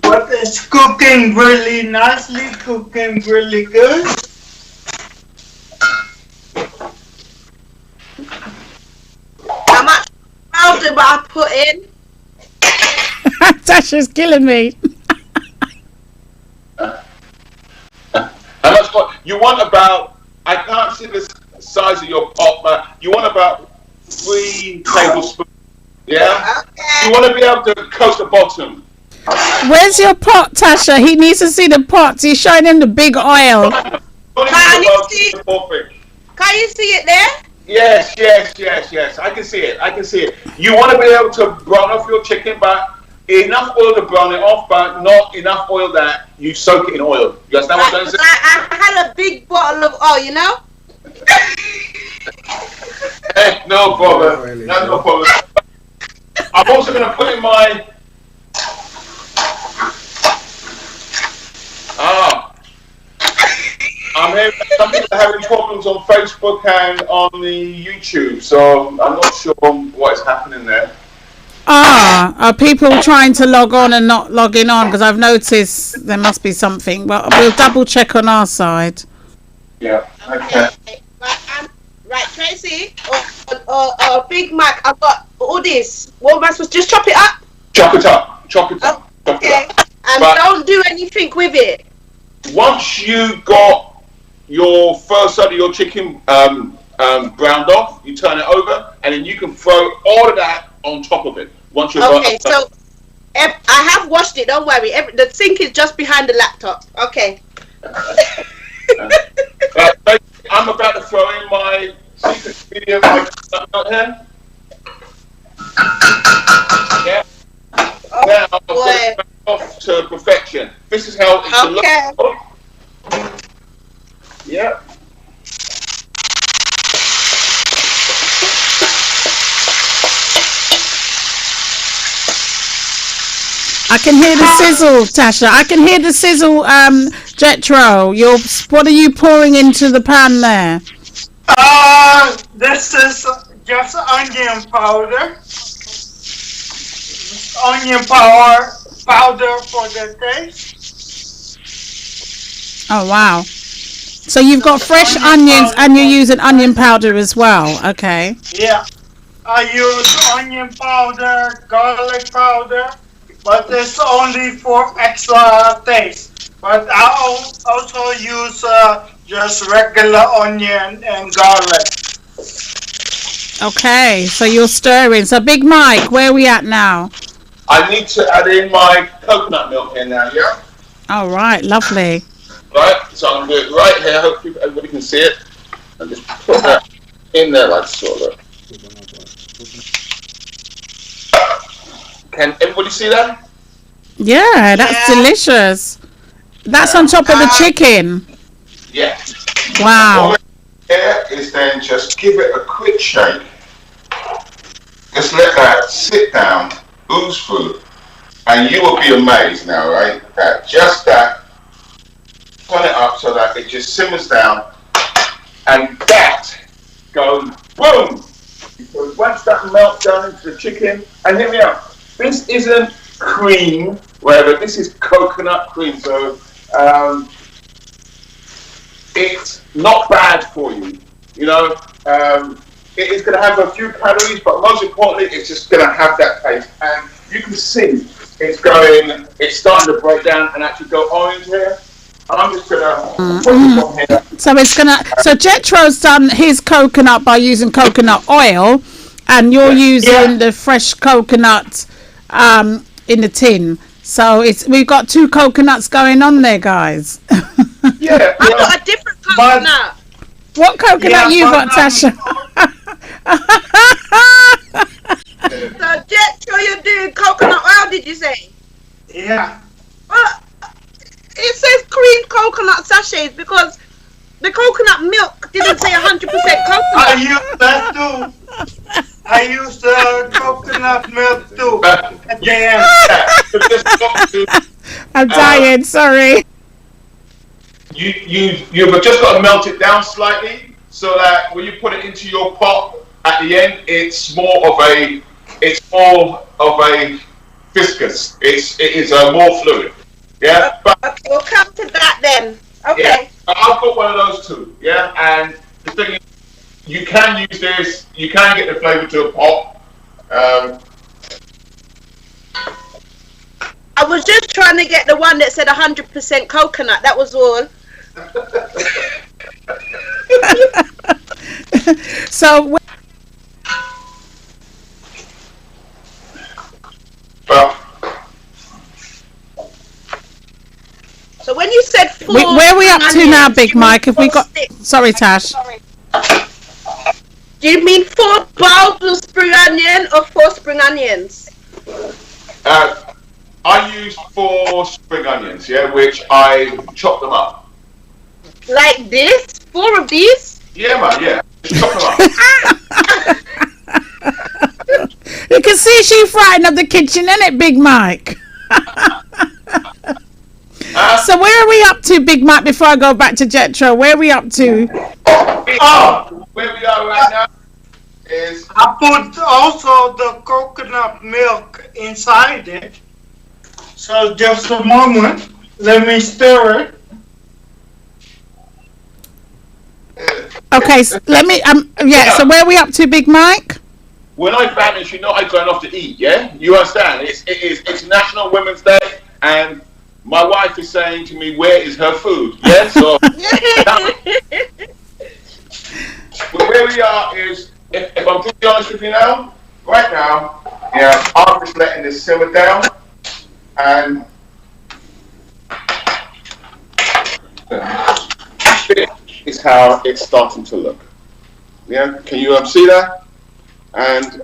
But it's cooking really nicely, cooking really good. How much powder did I put in? Tasha's killing me. How much more? You want about, I can't see the size of your pot, but you want about 3 tablespoons. Yeah? Okay. You want to be able to coat the bottom. Where's your pot, Tasha? He needs to see the pots. He's showing him the big oil. Can you see it there? Yes. I can see it. You want to be able to brown off your chicken, but enough oil to brown it off, but not enough oil that you soak it in oil. You understand what I'm saying? I had a big bottle of oil, you know? Hey, no problem. No problem. I'm also going to put in my... I'm hearing some people are having problems on Facebook and on the YouTube, so I'm not sure what is happening there. Are people trying to log on and not logging on? Because I've noticed there must be something. Well, we'll double check on our side. Yeah. Okay. Right, Tracey or Big Mac, I've got all this. What am I supposed to just chop it up? Chop it up. Okay. And don't do anything with it. Once you got your first side of your chicken browned off, you turn it over, and then you can throw all of that on top of it. Once you're so I have washed it. Don't worry. The sink is just behind the laptop. Okay. I'm about to throw in my secret video out here. Yeah. Oh, now I've boy. got it off to perfection. This is how it should look. Yeah. I can hear the sizzle, Tasha. I can hear the sizzle, Jetro. What are you pouring into the pan there? This is just onion powder. Onion powder for the taste. Oh, wow. So you've got fresh onions and you're using onion powder as well. Okay. Yeah. I use onion powder, garlic powder, but it's only for extra taste. But I also use just regular onion and garlic. Okay, so you're stirring. So Big Mike, where are we at now? I need to add in my coconut milk in now, yeah? All right, lovely. Right, so I'm going to do it right here. Hopefully everybody can see it. And just put that in there like sort of. Can everybody see that? Yeah, that's delicious. That's on top of the chicken. Yeah. Wow. Here is then just give it a quick shake. Just let that sit down, ooze through, and you will be amazed now, right? That just that. Turn it up so that it just simmers down, and that goes boom. Because once that melts down into the chicken, and hear me out, this isn't cream, whatever. This is coconut cream, so it's not bad for you. You know, it is going to have a few calories, but most importantly, it's just going to have that taste. And you can see it's starting to break down and actually go orange here. I'm just going to put this on here. So Jetro's done his coconut by using coconut oil, and you're using the fresh coconut in the tin. So we've got two coconuts going on there, guys. Yeah, I got a different coconut. What coconut you got, Tasha? So Jetro, you're doing coconut oil, did you say? Yeah. It says cream coconut sachets because the coconut milk didn't say 100% coconut. I use that too. I use coconut milk too. At the end. I'm dying, sorry. You've just got to melt it down slightly so that when you put it into your pot at the end, it's more of a viscous. It is more fluid. Yeah. But okay, we'll come to that then. Okay. Yeah, I've got one of those too. Yeah, and the thing is, you can use this. You can get the flavour to a pot. I was just trying to get the one that said 100% coconut. That was all. So. So when you said four, where are we up to now, Big Mike? Have we got? Sorry, Tash. Do you mean 4 bulbs of spring onion or 4 spring onions? I use 4 spring onions, yeah, which I chop them up. Like this? 4 of these? Yeah, man, yeah. Just chop them up. You can see she frightened up the kitchen, innit, Big Mike? So where are we up to, Big Mike, before I go back to Jetro? Where are we up to? Where we are right now is... I put also the coconut milk inside it. So just a moment. Let me stir it. Okay, so let me... so where are we up to, Big Mike? When I vanish, you know I'm going off to eat, yeah? You understand? It's National Women's Day, and my wife is saying to me, where is her food? Yeah, so... But where we are is, if I'm pretty honest with you now, right now, yeah, I'm just letting this simmer down, and this is how it's starting to look. Yeah, can you see that? And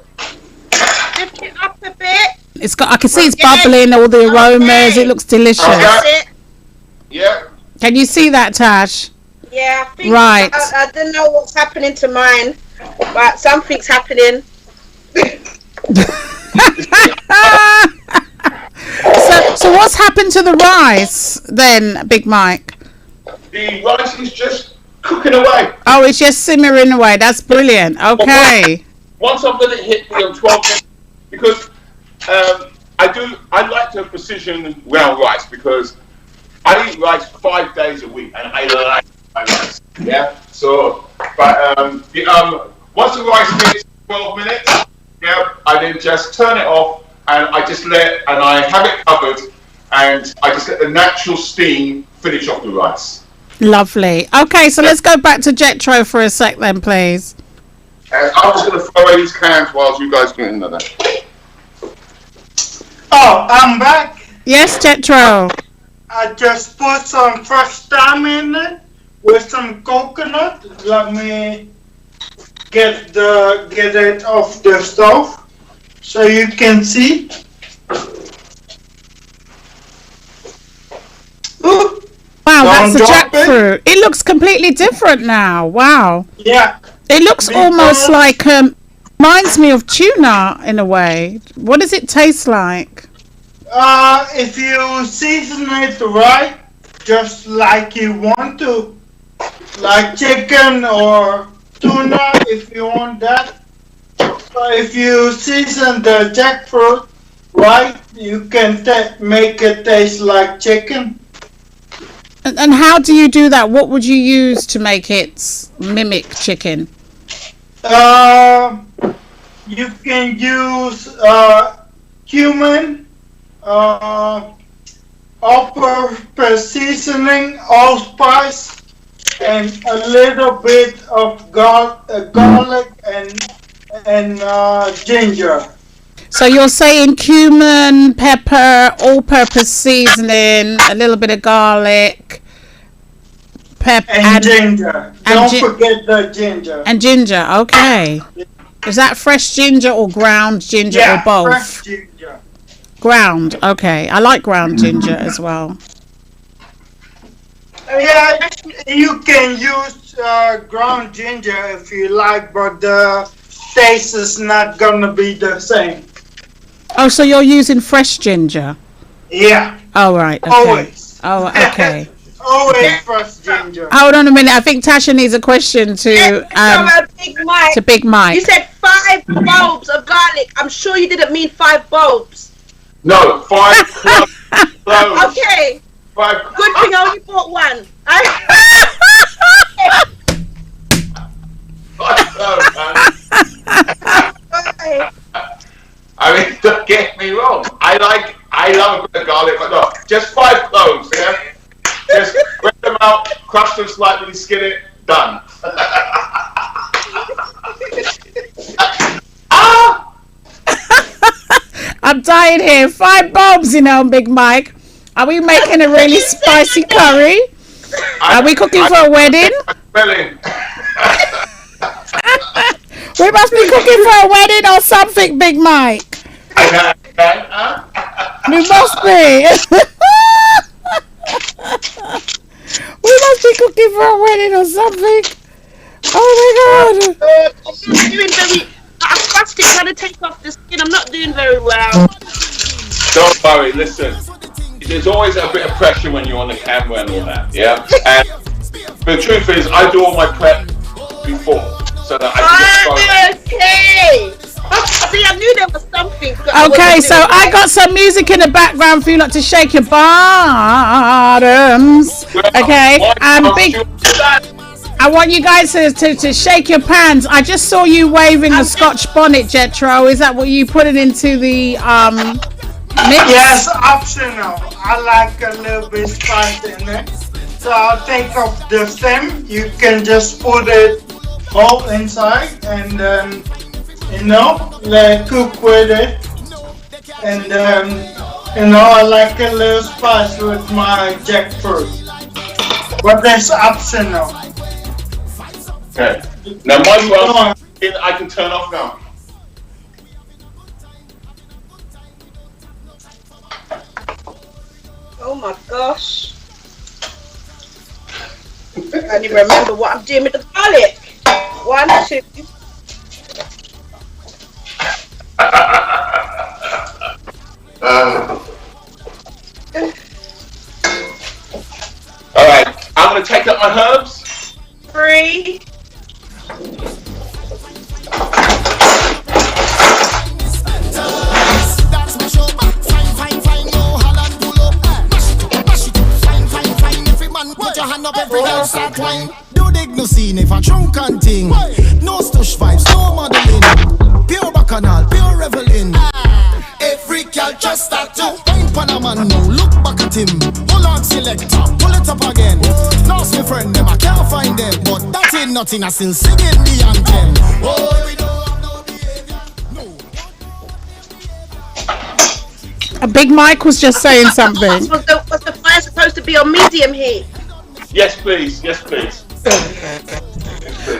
Lift it up a bit. It's got. I can see it's bubbling. All the aromas. Okay. It looks delicious. Okay. Yeah. Can you see that, Tash? Yeah, I think Right. I don't know what's happening to mine, but something's happening. So what's happened to the rice then, Big Mike? The rice is just cooking away. Oh, it's just simmering away. That's brilliant. Okay. Once I've let it hit me on 12 minutes, because I like to precision ground rice because I eat rice 5 days a week and I like my rice. Yeah. So, but once the rice hits 12 minutes, yeah, I then just turn it off and I have it covered and I just let the natural steam finish off the rice. Lovely. Okay, so let's go back to Jetro for a sec then, please. And I'm just going to throw away these cans while you guys get into that. Oh, I'm back. Yes, Jetro. I just put some fresh thyme in it with some coconut. Let me get it off the stove so you can see. Ooh. Wow, that's the Don't drop jackfruit. It looks completely different now. Wow. Yeah. It looks almost like reminds me of tuna in a way. What does it taste like? If you season it right, just like you want to, like chicken or tuna, if you want that. If you season the jackfruit right, you can make it taste like chicken. And how do you do that? What would you use to make it mimic chicken? You can use cumin, all-purpose seasoning, allspice, and a little bit of garlic and ginger. So you're saying cumin, pepper, all-purpose seasoning, a little bit of garlic, pepper, and ginger. Don't forget the ginger. And ginger, okay. Is that fresh ginger or ground ginger or both? Fresh ginger. Ground, okay. I like ground ginger as well. Yeah, you can use ground ginger if you like, but the taste is not gonna be the same. Oh, so you're using fresh ginger? Yeah. Oh, right. Okay. Always. Oh, okay. Always fresh ginger. Hold on a minute. I think Tasha needs a question to Big Mike. to Big Mike. You said 5 bulbs of garlic. I'm sure you didn't mean 5 bulbs. No, 5 cloves. Okay. 5. Good thing I only bought one. I mean, don't get me wrong. I love a bit of garlic, but no, just 5 cloves, yeah? Just grab them out, crush them slightly, skin it, done. I'm dying here. 5 bulbs, Big Mike. Are we making a really spicy curry? Are we cooking for a wedding? We must be cooking for a wedding or something, Big Mike. We must be. We must be cooking for a wedding or something. Oh my God. I'm doing I'm fasting, trying to take off the skin. I'm not doing very well. Don't worry, listen. There's always a bit of pressure when you're on the camera and all that, yeah? And the truth is, I do all my prep before, so that I can get okay. See, I knew there was something. Okay, so I got some music in the background for you lot to shake your bottoms. Okay, I want you guys to shake your pants. I just saw you waving a Scotch bonnet, Jetro. Is that what you put it into the mix? Yes, optional. I like a little bit spice in it. So I'll take off the stem. You can just put it all inside and then, let cook with it. And I like a little spice with my jackfruit. But that's optional. Okay. Now my one, I can turn off now. Oh my gosh. I can't even remember what I'm doing with the garlic. 1, 2. Alright, I'm going to take up my herbs. 3. Do dig no scene if a drunk and ting. No stush vibes, no modeling. Pure bacchanal, pure reveling. Every girl just start to wine Panaman now. Look back at him. Hold on, selector, pull it up again. Now, my friend, them I can't find them, but that ain't nothing. I still singing the anthem. Oh, we don't have no behavior. No. A Big Mike was just saying something. Was the fire supposed to be on medium heat? Yes, please. Yes, please.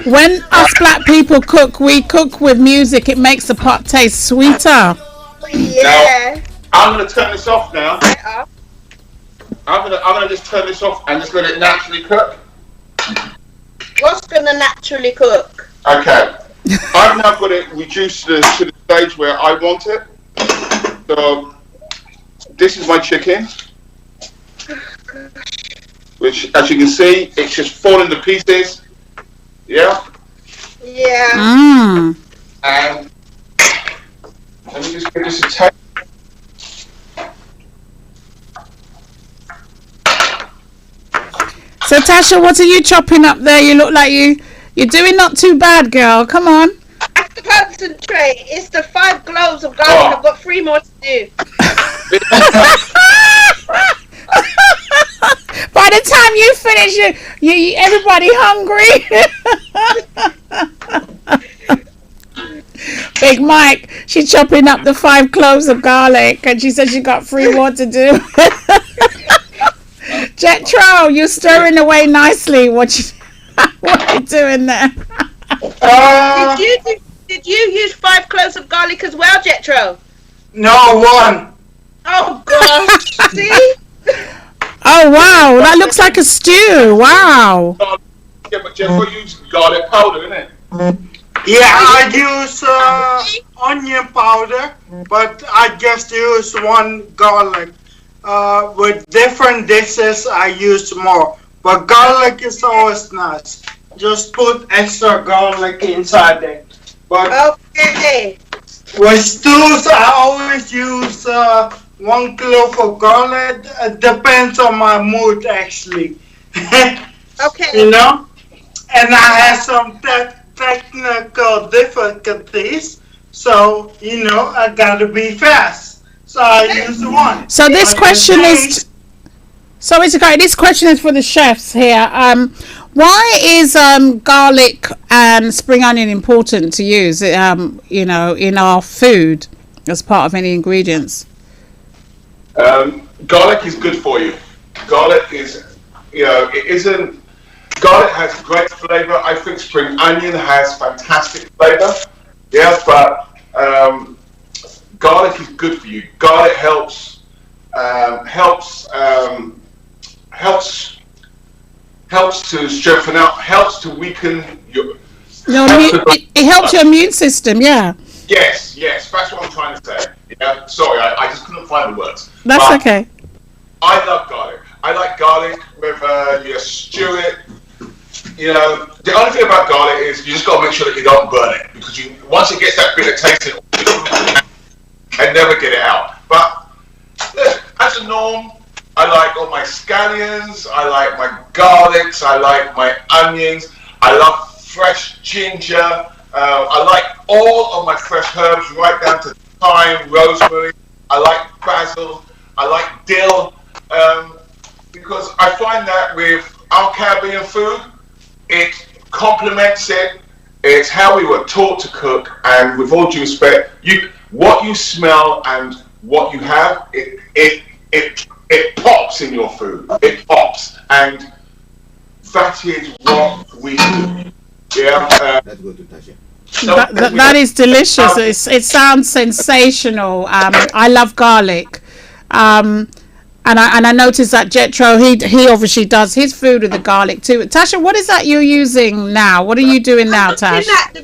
When us black people cook, we cook with music. It makes the pot taste sweeter. Yeah. Now, I'm gonna turn this off now. I'm gonna just turn this off and just let it naturally cook. What's gonna naturally cook? Okay. I've now got it reduced to the stage where I want it. So this is my chicken, which, as you can see, it's just falling to pieces. Yeah. Yeah. And let me just give this a taste. Tasha, what are you chopping up there? You look like you're doing not too bad, girl. Come on. I have to concentrate. It's the 5 cloves of garlic. I've got 3 more to do. By the time you finish, you everybody hungry. Big Mike, she's chopping up the 5 cloves of garlic, and she said she got 3 more to do. Jetro, you're stirring away nicely. What you doing there? Did you use 5 cloves of garlic as well, Jetro? No, 1. Oh gosh, see? Oh wow, that looks like a stew. Wow. Yeah, but Jetro uses garlic powder, innit? Yeah, I use onion powder, but I just use 1 garlic. With different dishes, I use more. But garlic is always nice. Just put extra garlic inside it. But okay. with stews, I always use 1 clove of garlic. It depends on my mood, actually. Okay. You know? And I have some technical difficulties. So, you know, I gotta be fast. So I use 1. So this question is... So it's okay. This question is for the chefs here. Why is garlic and spring onion important to use? You know, in our food as part of any ingredients. Garlic is good for you. Garlic is, you know, it isn't. Garlic has great flavor. I think spring onion has fantastic flavor. Yeah, but garlic is good for you. Garlic helps to strengthen out, helps to weaken your. It helps your immune system. Yeah. Yes, that's what I'm trying to say. Yeah, sorry, I just couldn't find the words. That's okay. I love garlic. I like garlic whether you stew it. You know, the only thing about garlic is you just got to make sure that you don't burn it, because once it gets that bit of taste in it, and never get it out. But look, as a norm, I like all my scallions, I like my garlics, I like my onions, I love fresh ginger, I like all of my fresh herbs, right down to thyme, rosemary, I like basil, I like dill, because I find that with our Caribbean food, it complements it. It's how we were taught to cook, and with all due respect, what you smell and what you have, it pops in your food. It pops, and that is what we do. Yeah. Let's go to Tasha. That is delicious. It sounds sensational. I love garlic. And I noticed that Jetro, he obviously does his food with the garlic too. Tasha, what is that you're using now? What are you doing now, Tash? At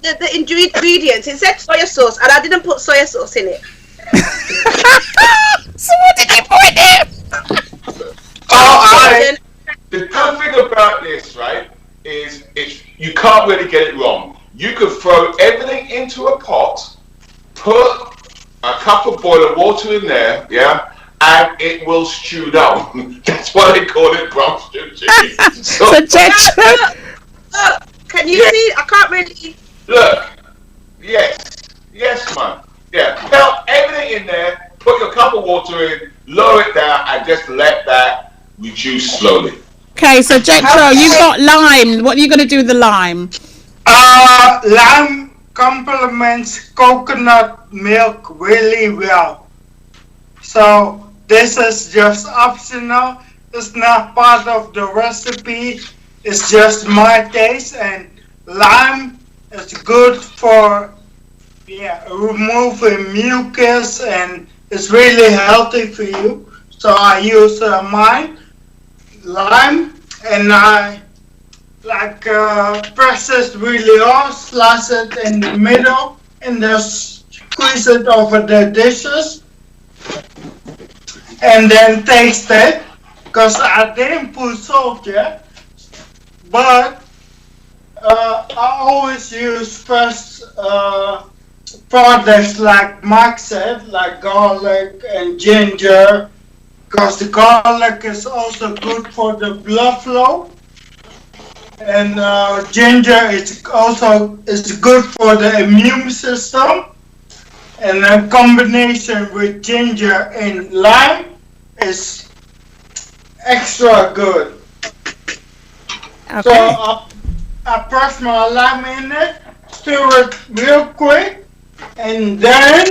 the ingredients, it said soy sauce, and I didn't put soy sauce in it. So what did you put in it? The good thing about this, right, is you can't really get it wrong. You could throw everything into a pot, put a cup of boiling water in there, yeah, and it will stew down. That's why they call it brown stew chicken. So Jetro. Look, can you see? I can't really. Look, yes, man. Yeah, put everything in there, put your cup of water in, lower it down, and just let that reduce slowly. Okay, so Jetro, you've got lime. What are you going to do with the lime? Lime complements coconut milk really well. So this is just optional. It's not part of the recipe. It's just my taste, and lime is good for removing mucus, and it's really healthy for you. So I use mine, lime, and I press it really hard, slice it in the middle, and just squeeze it over the dishes, and then taste it, because I didn't put salt yet, but I always use fresh products like Mike said, like garlic and ginger, because the garlic is also good for the blood flow. And ginger is also good for the immune system. And a combination with ginger and lime is extra good. Okay. So I press my lime in it, stir it real quick, and then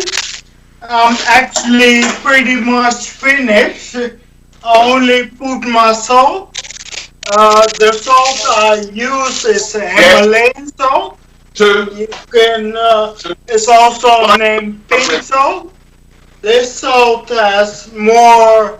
I'm actually pretty much finished. I only put my salt. The salt I use is Himalayan salt. You can, it's also named pink salt. This salt has more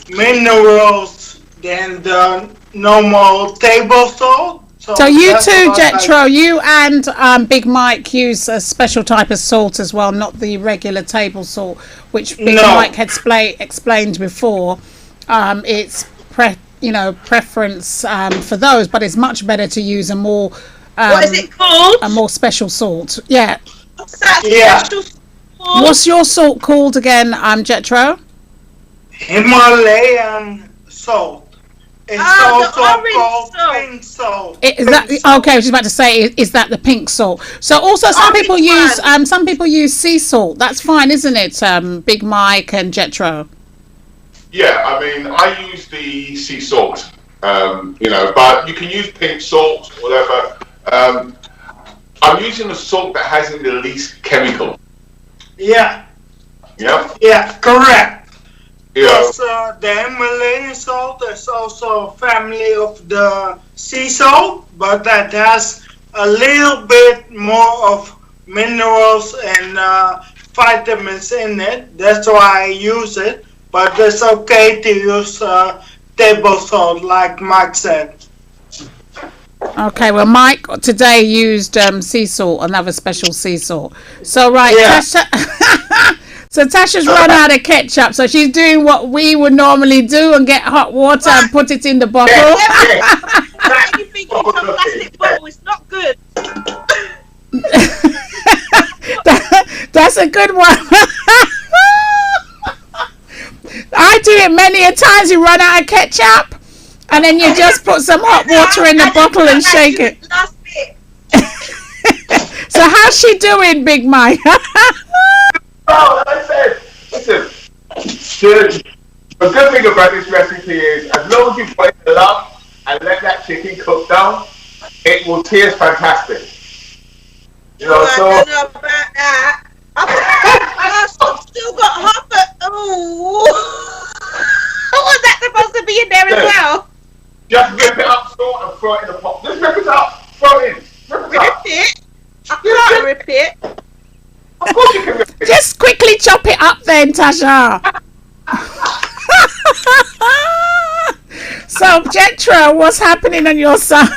minerals than the normal table salt. So you too, Jetro, you and Big Mike use a special type of salt as well, not the regular table salt, which Big Mike had explained before. It's preference for those, but it's much better to use a more what is it called? A more special salt. Yeah. What's that special salt? What's your salt called again, Jetro? Himalayan salt. It's also called pink salt. Is that okay? I was just about to say, is that the pink salt? So also some people use sea salt. That's fine, isn't it? Big Mike and Jetro. Yeah, I mean, I use the sea salt, but you can use pink salt, whatever. I'm using the salt that has the least chemical. Yeah. Yeah. Yeah, correct. Yeah. Because the Himalayan salt is also a family of the sea salt, but that has a little bit more of minerals and vitamins in it. That's why I use it. But it's okay to use table salt, like Mike said. Okay, well, Mike today used sea salt, another special sea salt. So, right, Yeah. Tasha... So Tasha's run out of ketchup, so she's doing what we would normally do and get hot water and put it in the bottle. Anything in a plastic bottle is not good. That's a good one. I do it many a times. You run out of ketchup, and then you just put some hot water in the bottle and shake it. So how's she doing, Big Mike? Oh, like I said, listen, the good thing about this recipe is as long as you boil it up and let that chicken cook down, it will taste fantastic. You know, so... I don't know about that. I've still got half a... Ooh. Was that supposed to be in there as well? Just rip it up, salt, and throw it in the pot. Just rip it up, throw it in. Rip it? I can't rip it. Of course you can rip it. Just quickly chop it up then, Tasha. So, Jetro, what's happening on your side?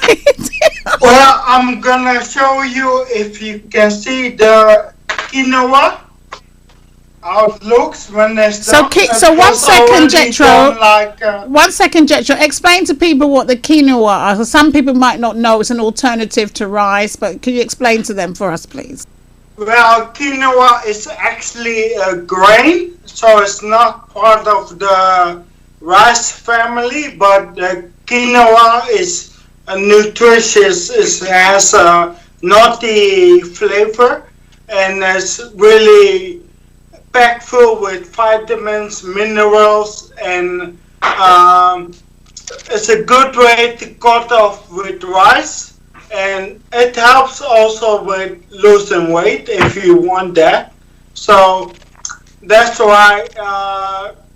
Well, I'm gonna show you if you can see the quinoa. How it looks when it's done. So 1 second, Jetro. 1 second, Jetro. Explain to people what the quinoa are. Some people might not know it's an alternative to rice, but can you explain to them for us, please? Well, quinoa is actually a grain, so it's not part of the rice family, but the quinoa is a nutritious, it has a nutty flavor, and it's really packed full with vitamins, minerals, and it's a good way to cut off with rice, and it helps also with losing weight if you want that. So that's why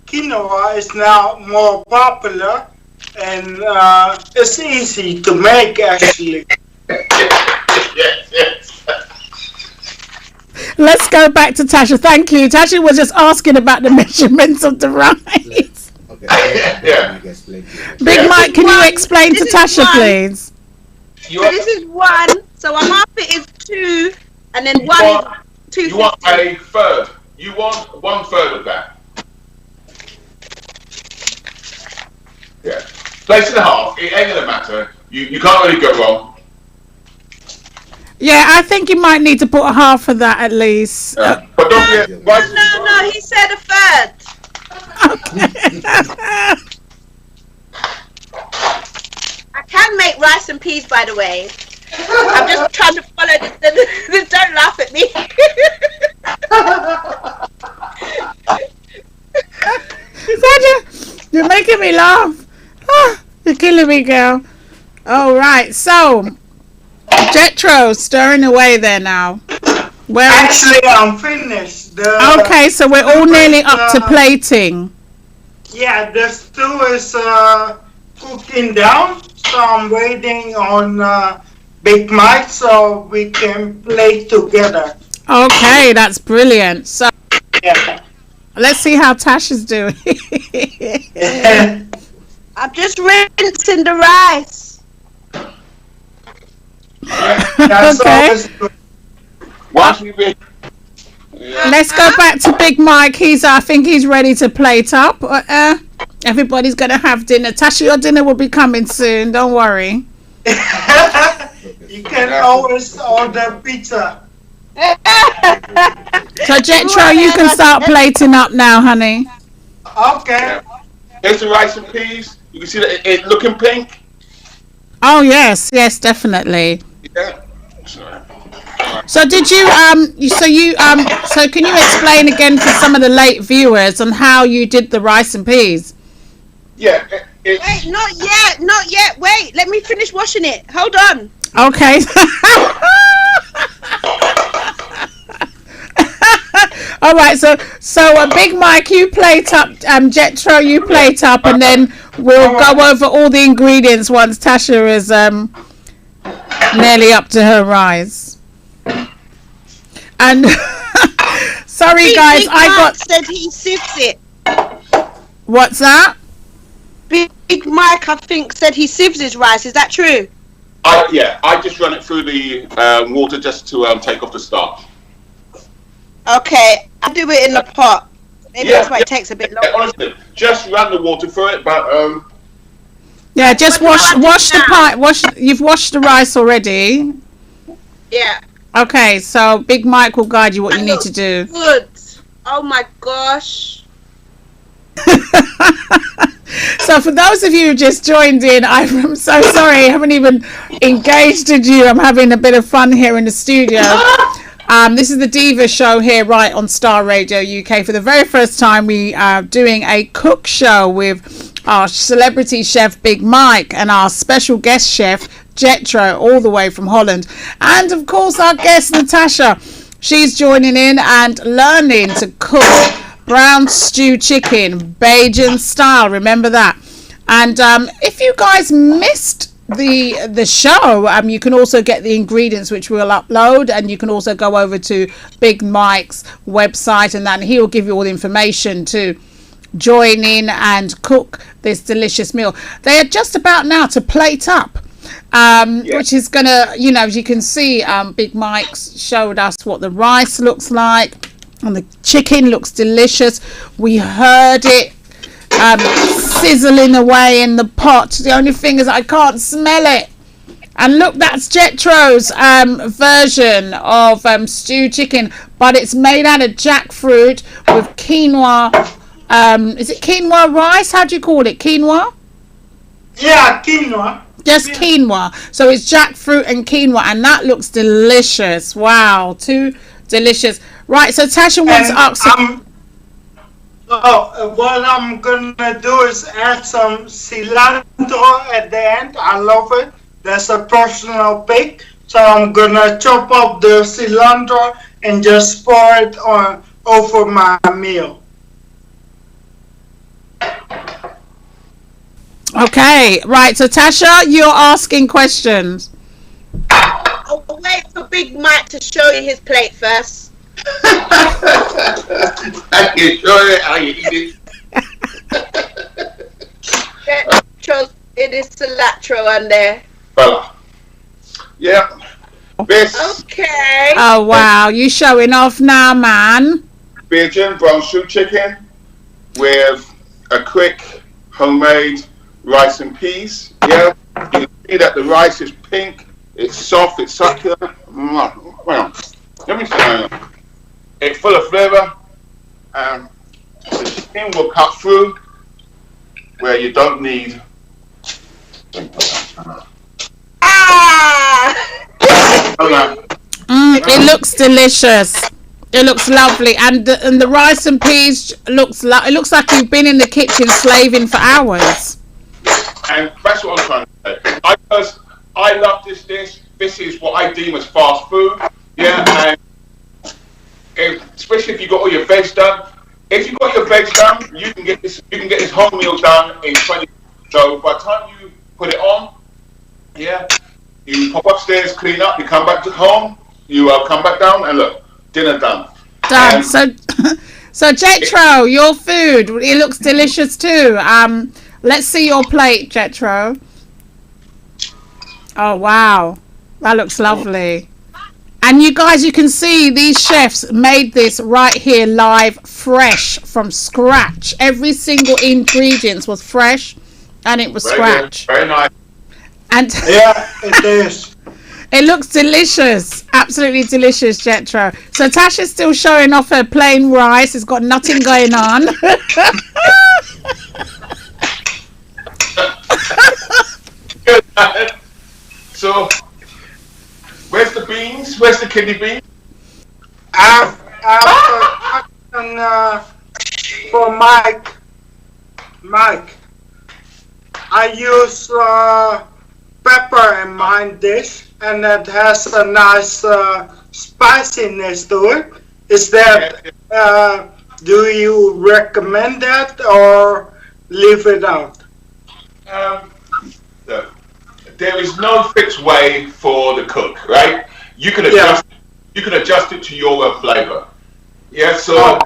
quinoa is now more popular, and it's easy to make actually. Yes. Let's go back to Tasha. Thank you. Tasha was just asking about the measurements of the rice. Okay. Yeah. Big Mike, can you explain to Tasha, please? So this is 1. So a half it is 2, and then 1 is 2. You want a third. You want 1/3 of that. Yeah. Place it in half. It ain't gonna matter. You can't really go wrong. Yeah, I think you might need to put half of that at least. But don't forget, rice. No, he said a third. I can make rice and peas, by the way. I'm just trying to follow this. Don't laugh at me. You're making me laugh. Oh, you're killing me, girl. All right, so Jetro stirring away there now. Well, actually, I'm finished. Okay, so we're all nearly up to plating. Yeah, the stew is cooking down, so I'm waiting on Big Mike so we can play together. Okay, that's brilliant. So Yeah. let's see how Tasha's doing. I'm just rinsing the rice. That's Okay. always good. Watch me, baby. Let's go back to Big Mike. I think he's ready to plate up. Everybody's gonna have dinner. Tasha, your dinner will be coming soon. Don't worry. You can always order pizza. So Jetro, you can start plating up now, honey. Okay. Here's the rice and peas. You can see that it looking pink. Oh yes, definitely. Yeah. So did you so can you explain again for some of the late viewers on how you did the rice and peas? Yeah. Wait, not yet. Wait, let me finish washing it. Hold on. Okay. All right, so Big Mike, you plate up, Jetro, you plate up, and then we'll go over all the ingredients once Tasha is nearly up to her rice. And sorry guys, Mike said he sifts it. What's that? Big Mike, I think, said he sieves his rice. Is that true? I just run it through the water just to take off the starch. Okay, I'll do it in the pot. Maybe that's why it takes a bit longer. Honestly, just run the water through it, but Yeah, just wash the pot. You've washed the rice already. Yeah. Okay, so Big Mike will guide you what you need to do. Good. Oh my gosh. So for those of you who just joined in, I'm so sorry, I haven't even engaged with you. I'm having a bit of fun here in the studio. This is the Deeva show here right on Starr Radio UK. For the very first time, we are doing a cook show with our celebrity chef Big Mike and our special guest chef Jetro, all the way from Holland. And of course our guest Natasha. She's joining in and learning to cook brown stew chicken, Bajan style. Remember that. And if you guys missed the show, you can also get the ingredients which we'll upload, and you can also go over to Big Mike's website, and then he'll give you all the information to join in and cook this delicious meal. They are just about now to plate up, which is gonna, as you can see, Big Mike showed us what the rice looks like, and the chicken looks delicious. We heard it sizzling away in the pot. The only thing is I can't smell it. And look, that's Jetro's version of stewed chicken, but it's made out of jackfruit with quinoa. Is it quinoa rice? How do you call it? Quinoa? Yeah, quinoa. Just quinoa. So it's jackfruit and quinoa, and that looks delicious. Wow, too delicious. Right, so Tasha wants to ask. What I'm gonna do is add some cilantro at the end. I love it. That's a personal pick. So I'm gonna chop up the cilantro and just pour it on over my meal. Okay, right. So Tasha, you're asking questions. I'll wait for Big Mike to show you his plate first. I can show you how you eat it. It is cilantro on there. Fella. Yeah. This Okay. Oh wow, you showing off now, man. Bajan brown stew chicken with a quick homemade rice and peas. Yeah. You can see that the rice is pink, it's soft, it's succulent. Well, let me say it's full of flavour. thing will cut through where you don't need. It looks delicious. It looks lovely, and the rice and peas looks like you've been in the kitchen slaving for hours. And that's what I'm trying to say. I love this dish. This is what I deem as fast food. Yeah, and especially if you got all your veg done. If you got your veg done, you can get this whole meal done in 20 minutes. So by the time you put it on, yeah, you pop upstairs, clean up, you come back to home, you come back down, and look, dinner done. Done. So Jetro, your food, it looks delicious too. Let's see your plate, Jetro. Oh wow, that looks lovely. And you guys, you can see these chefs made this right here live, fresh from scratch. Every single ingredient was fresh, and it was scratch. Very nice. And yeah, it is. It looks delicious, absolutely delicious, Jetro. So Tasha's still showing off her plain rice. It's got nothing going on. So, where's the beans? Where's the kidney beans? For Mike, I use pepper in my dish, and it has a nice spiciness to it. Is that, do you recommend that or leave it out? Look, there is no fixed way for the cook, right? You can adjust. Yeah. You can adjust it to your flavor. Yeah. So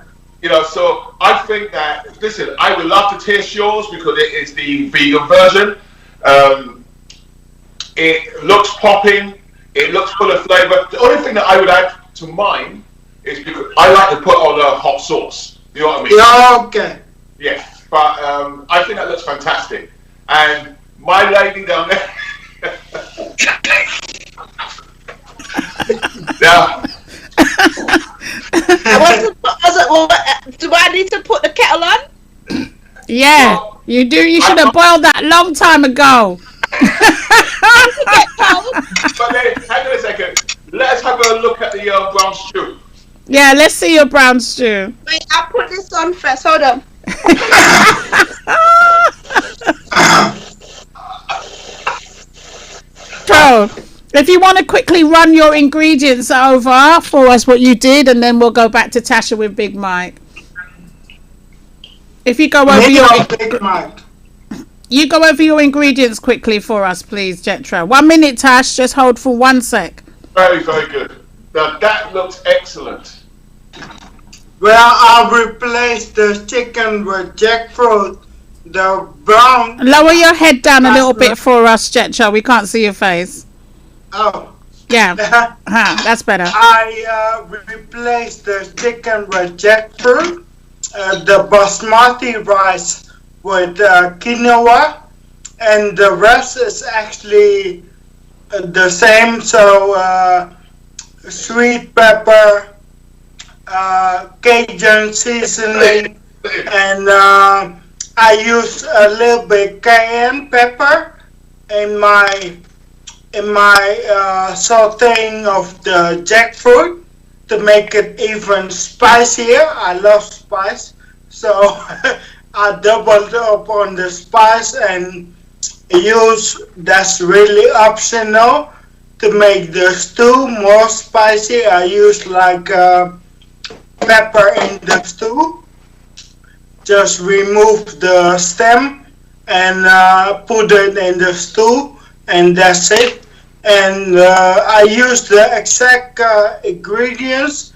so I think that. Listen, I would love to taste yours because it is the vegan version. It looks popping. It looks full of flavor. The only thing that I would add to mine is because I like to put on a hot sauce. You know what I mean? Yeah. Okay. Yeah, but I think that looks fantastic. And my lady down there. Now, do I need to put the kettle on? Yeah, you do. You should have boiled that long time ago. But then, hang on a second. Let's have a look at the brown stew. Yeah, let's see your brown stew. Wait, I'll put this on first. Hold on. So, if you want to quickly run your ingredients over for us, what you did, and then we'll go back to Tasha with Big Mike. If you go over you go over your ingredients quickly for us, please, Jetro. 1 minute, Tash. Just hold for 1 sec. Very, very good. Now that looks excellent. Well, I'll replace the chicken with jackfruit. The brown. Lower your head down a little bit for us, Jetro. We can't see your face. Oh. Yeah. That's better. I replaced the chicken with jackfruit, the basmati rice with quinoa, and the rest is actually the same. So sweet pepper, Cajun seasoning, and I use a little bit cayenne pepper in my sauteing of the jackfruit to make it even spicier. I love spice, so I doubled up on the spice and use, that's really optional, to make the stew more spicy. I use like pepper in the stew. Just remove the stem and put it in the stew, and that's it. And I use the exact ingredients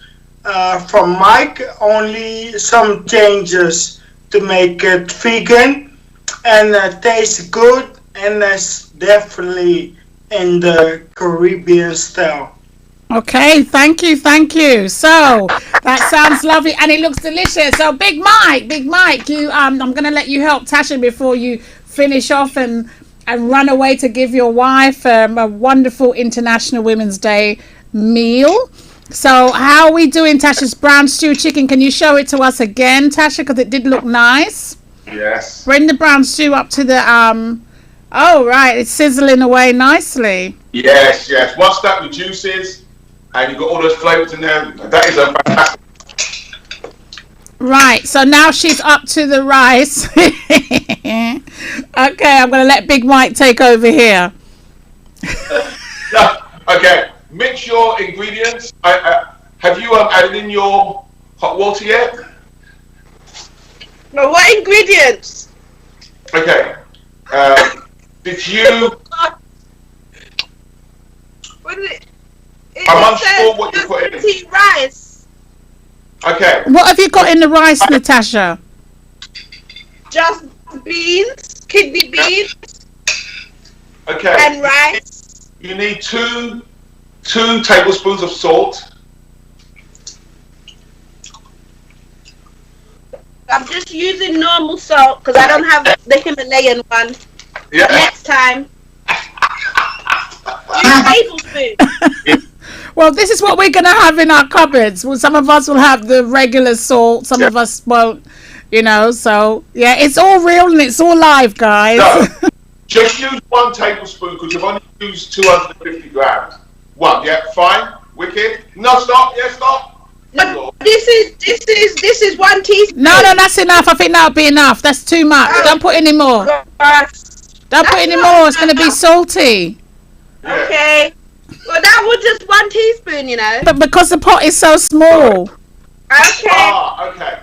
from Mike, only some changes to make it vegan, and it tastes good, and it's definitely in the Caribbean style. Okay, thank you. So that sounds lovely, and it looks delicious. So Big Mike, you I'm gonna let you help Tasha before you finish off and run away to give your wife a wonderful International Women's Day meal. So how are we doing Tasha's brown stew chicken? Can you show it to us again, Tasha? Because it did look nice. Yes. Bring the brown stew up to the oh right, it's sizzling away nicely. Yes, yes. Once that reduces and you've got all those flavours in there, that is a fantastic. Right, so now she's up to the rice. Okay, I'm gonna let Big Mike take over here. No, okay. Mix your ingredients. Have you added in your hot water yet? No, what ingredients? Okay. Did you? What is it? I'm unsure what you put in. Rice. Okay. What have you got in the rice, Natasha? Just beans, kidney beans, Okay. and rice. You need two tablespoons of salt. I'm just using normal salt because I don't have the Himalayan one. Yeah. Next time, use tablespoon. Well, this is what we're gonna have in our cupboards. Well, some of us will have the regular salt, some of us won't. You know, so yeah, it's all real and it's all live, guys. No, just use 1 tablespoon because you've only used 250 grams. One, yeah, fine, wicked. No, stop, yeah, stop. No, this is 1 teaspoon. No, that's enough. I think that'll be enough. That's too much. Don't put any more. Don't put any more. It's gonna be salty. Yeah. Okay. Well, that was just 1 teaspoon, you know. But because the pot is so small. Okay. Ah, okay.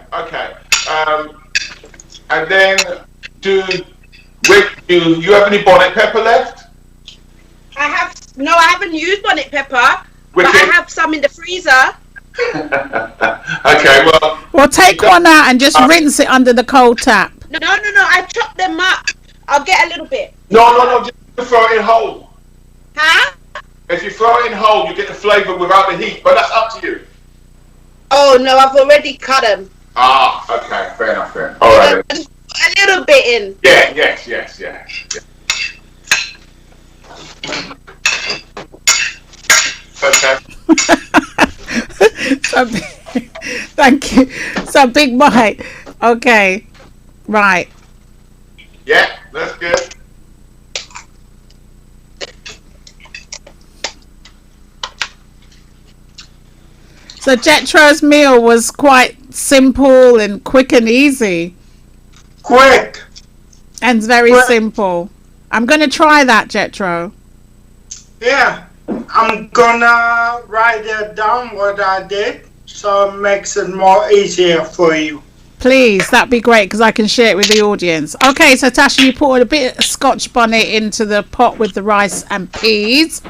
And then you have any bonnet pepper left? I haven't used bonnet pepper, Wicked. but I have some in the freezer. Okay, well. Well, take one out and just rinse it under the cold tap. No, I chopped them up. I'll get a little bit. No, just throw it in whole. Huh? If you throw it in whole, you get the flavour without the heat, but that's up to you. Oh no, I've already cut them. Ah, okay, fair enough. All right. A little bit in. Yeah. Okay. Thank you. So Big Mike. Okay. Right. Yeah, that's good. So Jetro's meal was quite simple and quick and easy. Quick. And very simple. I'm going to try that, Jetro. Yeah. I'm gonna write it down what I did so it makes it more easier for you. Please, that'd be great because I can share it with the audience. Okay, so Tasha, you poured a bit of Scotch bonnet into the pot with the rice and peas.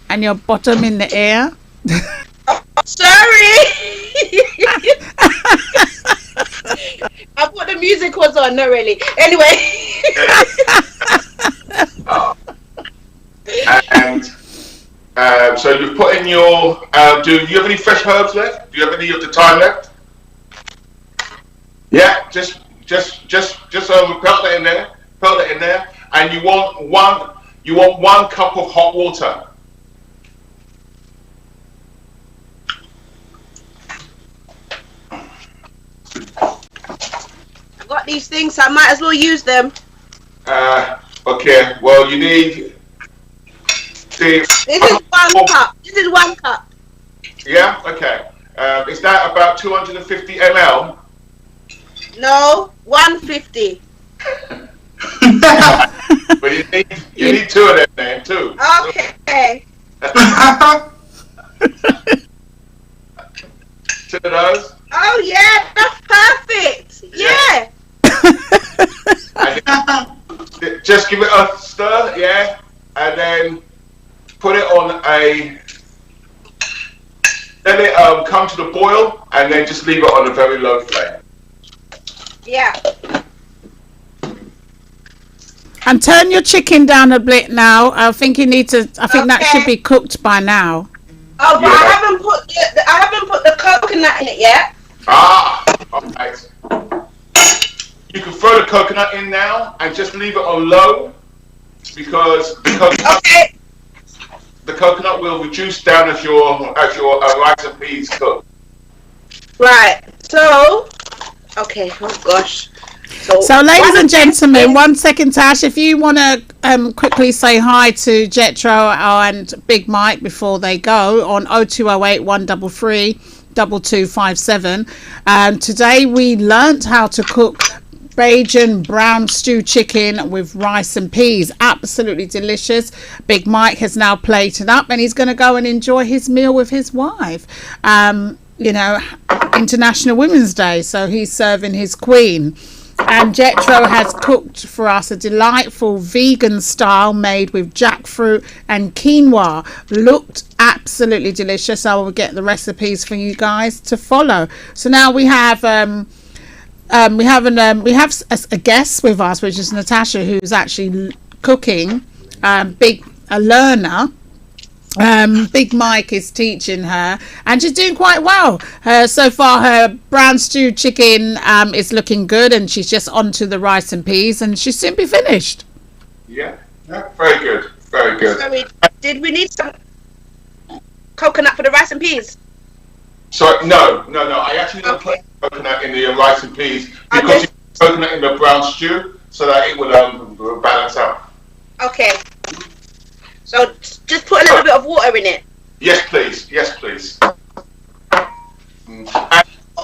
And your bottom in the air. Sorry. I thought the music was on, not really. Anyway. And so you've put in your. Do you have any fresh herbs left? Do you have any of the thyme left? Yeah, just pelt that in there. And you want one cup of hot water. I got these things, so I might as well use them. Okay. Well, you need. This is 1 cup. This is 1 cup. Yeah. Okay. Is that about 250 ml? No, 150. But you need 2 of them then, 2. Okay. 2 of those. Oh yeah, that's perfect. Yeah. Just give it a stir, yeah, and then put it on let it come to the boil, and then just leave it on a very low flame. Yeah. And turn your chicken down a bit now. I think you need to. I think that should be cooked by now. Oh, but I haven't put the coconut in it yet. Ah, alright. You can throw the coconut in now and just leave it on low because Okay. the the coconut will reduce down as your rice and peas cook. Right. So, okay. Oh gosh. So, ladies and gentlemen, 1 second, Tash. If you want to quickly say hi to Jetro and Big Mike before they go on 0208 133 2257. Today we learnt how to cook Bajan brown stew chicken with rice and peas. Absolutely delicious. Big Mike has now plated up and he's going to go and enjoy his meal with his wife. International Women's Day, so he's serving his queen. And Jetro has cooked for us a delightful vegan style made with jackfruit and quinoa. Looked absolutely delicious. I will get the recipes for you guys to follow. So now we have a guest with us, which is Natasha, who's actually cooking. Big learner. Big Mike is teaching her and she's doing quite well. So far her brown stewed chicken is looking good, and she's just onto the rice and peas and she'll soon be finished. Yeah, very good, very good. So did we need some coconut for the rice and peas? So no, I actually don't put coconut in the rice and peas because you put coconut in the brown stew so that it will balance out. Okay. So just put a little bit of water in it. Yes, please. And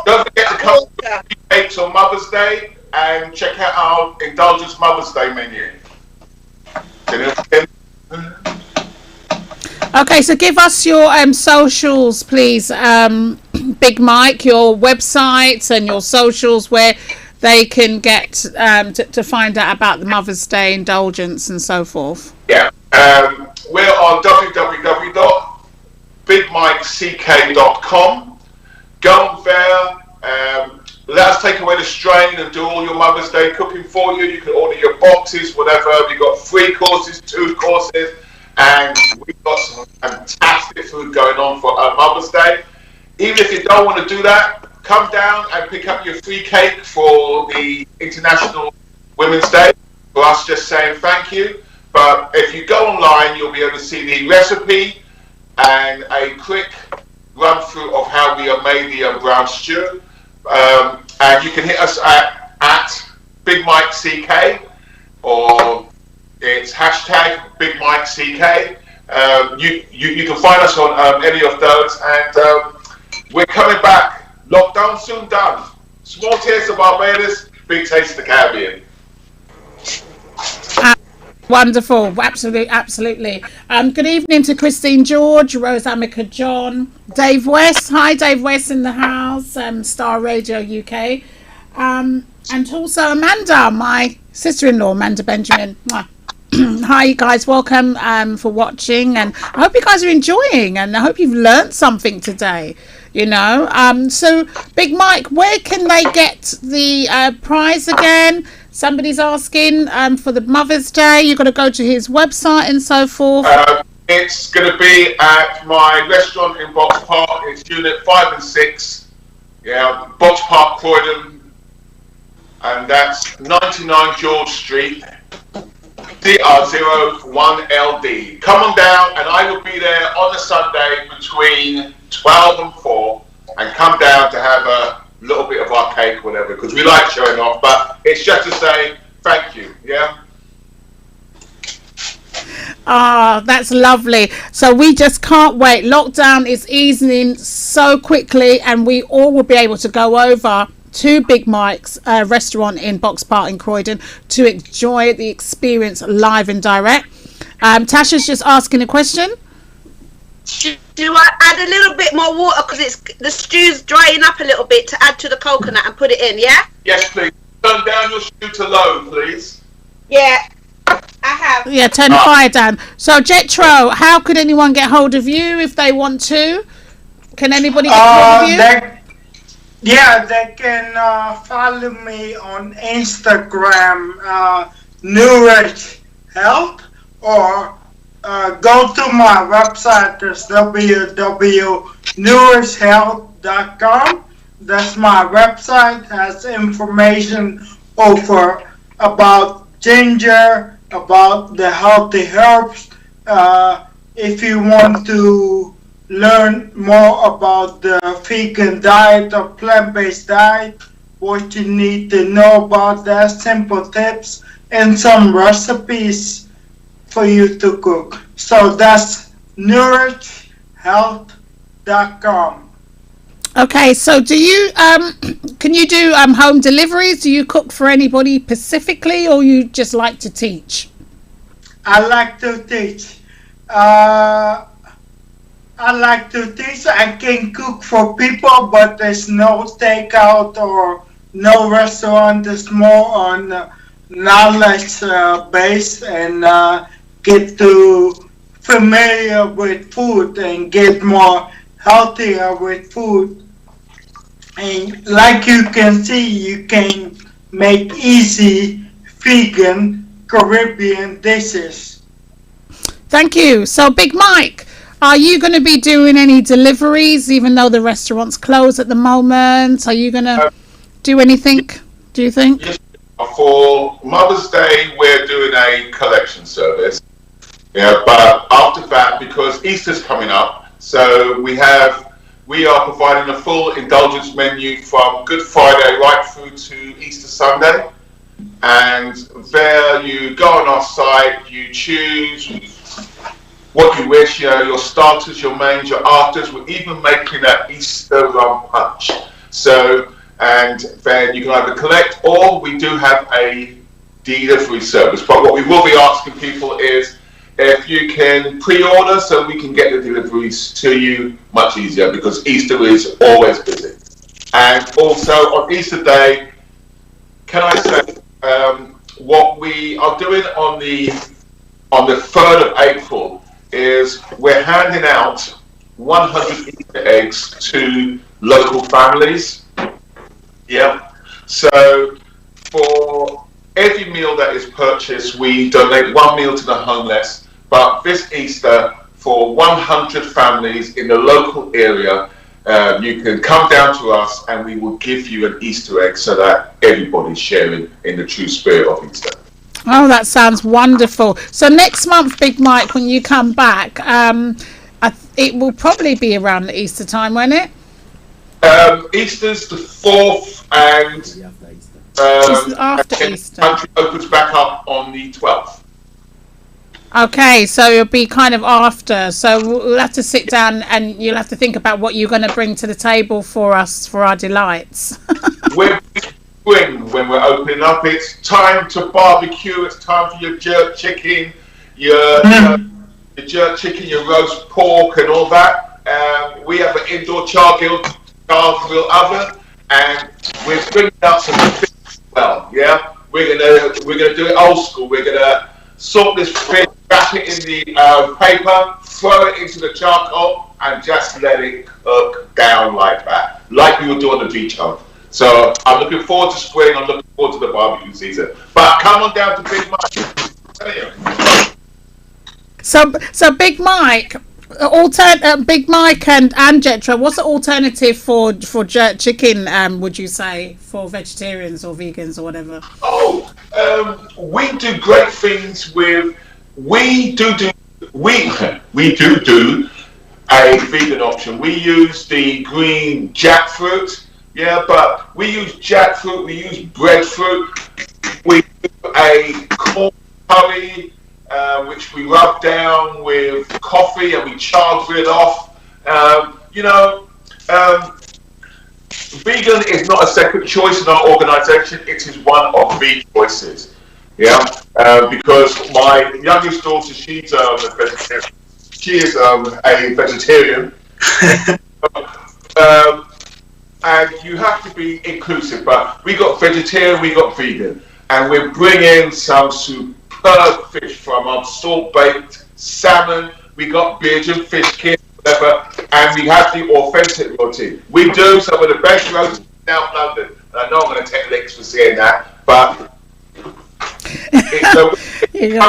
don't forget to come to cakes on Mother's Day and check out our Indulgence Mother's Day menu. Okay, so give us your socials, please, Big Mike, your websites and your socials where they can get to find out about the Mother's Day indulgence and so forth. Yeah. We're on www.bigmikeck.com. Go on there. Let us take away the strain and do all your Mother's Day cooking for you. You can order your boxes, whatever. We've got 3 courses, 2 courses, and we've got some fantastic food going on for Mother's Day. Even if you don't want to do that, come down and pick up your free cake for the International Women's Day. For us just saying thank you. But if you go online, you'll be able to see the recipe and a quick run through of how we have made the brown stew. And you can hit us at Big Mike CK, or it's hashtag Big Mike CK. You can find us on any of those, and we're coming back. Lockdown soon done. Small taste of Barbados, big taste of the Caribbean. Wonderful, absolutely. Good evening to Christine George, Rose Amica John, Dave West. Hi, Dave West in the house. Starr Radio UK, and also Amanda, my sister-in-law, Amanda Benjamin. Hi, you guys. Welcome for watching, and I hope you guys are enjoying, and I hope you've learnt something today. So Big Mike, where can they get the prize again? Somebody's asking for the Mother's Day. You've got to go to his website and so forth. It's going to be at my restaurant in Box Park. It's Unit 5 and 6. Yeah, Box Park, Croydon. And that's 99 George Street, CR01LD. Come on down, and I will be there on a Sunday between 12 and 4. And come down to have a little bit of our cake, whatever, because we like showing off, but it's just to say thank you. That's lovely. So we just can't wait. Lockdown is easing so quickly, and we all will be able to go over to Big Mike's restaurant in Box Park in Croydon to enjoy the experience live and direct. Tasha's just asking a question. Do I add a little bit more water because the stew's drying up a little bit to add to the coconut and put it in, yeah? Yes, please. Turn down your stew to low, please. Yeah, I have. Yeah, turn the fire down. So, Jetro, how could anyone get hold of you if they want to? Can anybody get hold of you? They can follow me on Instagram, Nourish Health, or go to my website, it's www.nourishhealth.com. That's my website, has information about ginger, about the healthy herbs, if you want to learn more about the vegan diet or plant-based diet, what you need to know about that, simple tips and some recipes for you to cook. So that's nourishhealth.com. Okay, so do you can you do home deliveries? Do you cook for anybody specifically, or you just like to teach? I like to teach. I can cook for people, but there's no takeout or no restaurant. It's more on knowledge base and get to familiar with food and get more healthier with food. And like you can see, you can make easy vegan Caribbean dishes. Thank you. So, Big Mike, are you going to be doing any deliveries, even though the restaurant's closed at the moment? Are you going to do anything, do you think? Yes, for Mother's Day, we're doing a collection service. Yeah, but after that, because Easter's coming up, so we are providing a full indulgence menu from Good Friday right through to Easter Sunday. And there you go on our site, you choose what you wish, your starters, your mains, your afters. We're even making an Easter rum punch. So, and then you can either collect, or we do have a delivery service. But what we will be asking people is if you can pre-order so we can get the deliveries to you much easier, because Easter is always busy. And also on Easter Day, can I say what we are doing on the 3rd of April is we're handing out 100 Easter eggs to local families. Yeah. So for every meal that is purchased, we donate one meal to the homeless. But this Easter, for 100 families in the local area, you can come down to us and we will give you an Easter egg so that everybody's sharing in the true spirit of Easter. Oh, that sounds wonderful. So next month, Big Mike, when you come back, it will probably be around the Easter time, won't it? Easter's the 4th, and after Easter. The country opens back up on the 12th. Okay, so it'll be kind of after. So we'll have to sit down and you'll have to think about what you're going to bring to the table for us, for our delights. When we're opening up, it's time to barbecue. It's time for your jerk chicken, your jerk chicken, your roast pork, and all that. We have an indoor charcoal grill oven, and we're bringing out some fish as well. Yeah, we're gonna do it old school. We're gonna salt this fish, wrap it in the paper, throw it into the charcoal, and just let it cook down like that, like we would do on the beach home. So I'm looking forward to spring. I'm looking forward to the barbecue season. But come on down to Big Mike. So Big Mike, Big Mike and Jetra, what's the alternative for jerk chicken? Would you say for vegetarians or vegans or whatever? Oh, we do great things with. We do a vegan option. We use the green jackfruit. Yeah, but we use jackfruit, we use breadfruit, we do a corn curry, which we rub down with coffee and we charge it off. Vegan is not a second choice in our organisation, it is one of the choices. Yeah, because my youngest daughter, she's a vegetarian. She is a vegetarian. And you have to be inclusive, but we got vegetarian, we got vegan, and we're bringing some superb fish from our salt-baked salmon. We got Belgian fish kits, whatever, and we have the authentic roti. We do some of the best roti down London. And I know I'm going to take licks for saying that, but come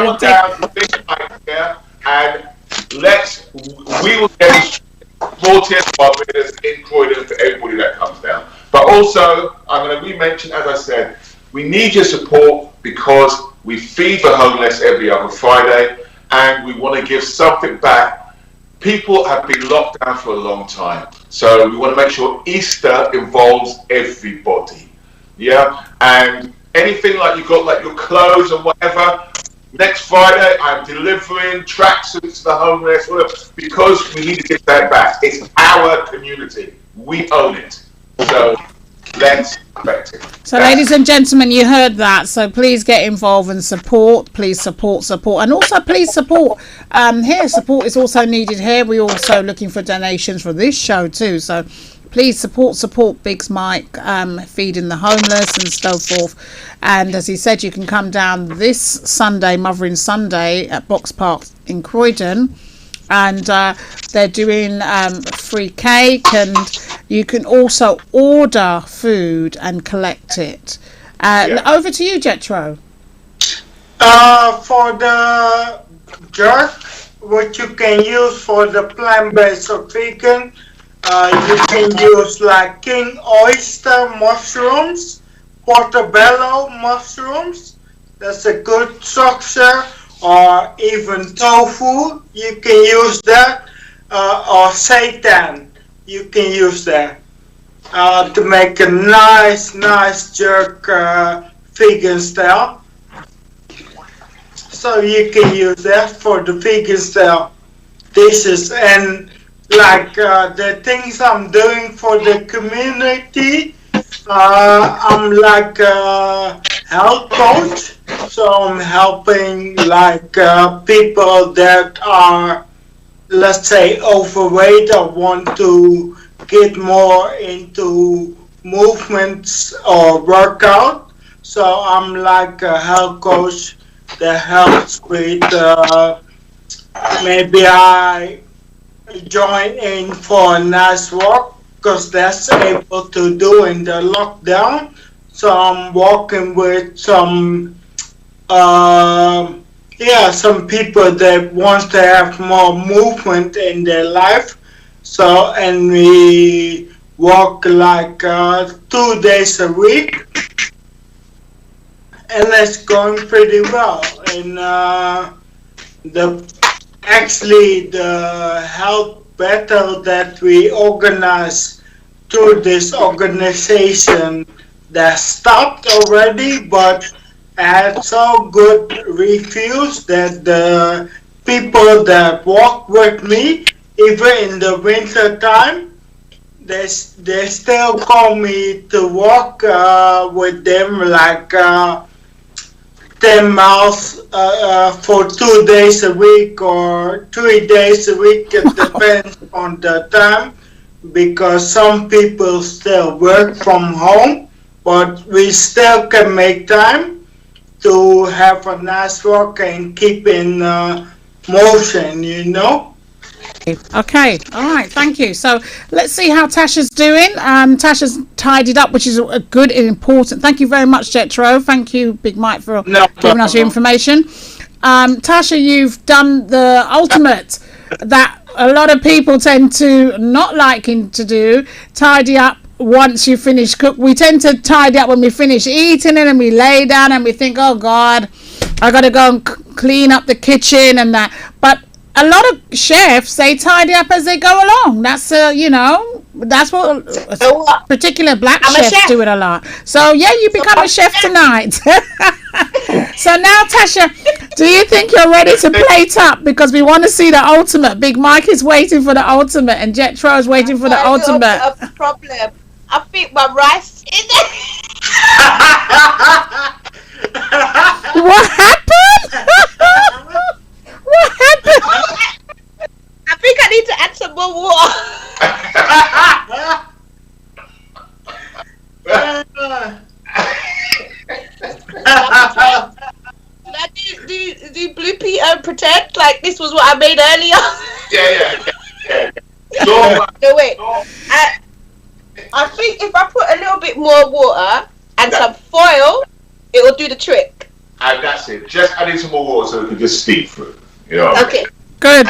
on down to Big Mike here, and we will demonstrate 40 barbers in Croydon for everybody that comes down. But also, I'm going to re-mention, as I said, we need your support because we feed the homeless every other Friday, and we want to give something back people have been locked down for a long time. So we want to make sure Easter involves everybody. Yeah, and anything like you got, like your clothes and whatever. Next Friday, I'm delivering tracksuits to the homeless because we need to give that back. It's our community. We own it. So let's respect it. So, ladies and gentlemen, you heard that. So please get involved and support. Please support, and also please support. Here, support is also needed here. We're also looking for donations for this show too. So please support Big's Mike, feeding the homeless and so forth. And as he said, you can come down this Sunday, Mothering Sunday, at Box Park in Croydon. And they're doing free cake, and you can also order food and collect it. Over to you, Jetro. For the jerk, what you can use for the plant-based or vegan, you can use like king oyster mushrooms, portobello mushrooms. That's a good structure. Or even tofu, you can use that. Or seitan, you can use that to make a nice jerk vegan style. So you can use that for the vegan style dishes. And like the things I'm doing for the community, I'm like a health coach. So I'm helping like people that are, let's say, overweight or want to get more into movements or workout. So I'm like a health coach that helps with maybe I join in for a nice walk because that's able to do in the lockdown. So I'm walking with some some people that want to have more movement in their life. So, and we walk like 2 days a week, and it's going pretty well. And the health battle that we organize through this organization that stopped already, but had so good reviews that the people that walk with me, even in the winter time, they still call me to walk with them like 10 miles for 2 days a week or 3 days a week. It depends on the time, because some people still work from home, but we still can make time to have a nice walk and keep in motion, you know. Okay, all right, thank you. So let's see how Tasha's doing. Tasha's tidied up, which is a good and important. Thank you very much, Jetro. Thank you, Big Mike, for giving us your information. Tasha, you've done the ultimate that a lot of people tend to not liking to do, tidy up once you finish cook. We tend to tidy up when we finish eating it, and we lay down and we think, oh God, I gotta go and clean up the kitchen and that. But a lot of chefs, they tidy up as they go along. That's that's what particular black chefs do it a lot. So yeah, you become a chef tonight. So now, Tasha, do you think you're ready to plate up? Because we want to see the ultimate. Big Mike is waiting for the ultimate, and Jetro is waiting for the ultimate. A problem. I think my rice is What happened? What happened? I think I need to add some more water. do Bloopy pretend like this was what I made earlier? Yeah. No, wait. I think if I put a little bit more water and some foil, it will do the trick. And that's it. Just adding some more water so it can just steep through. You know. Okay. Good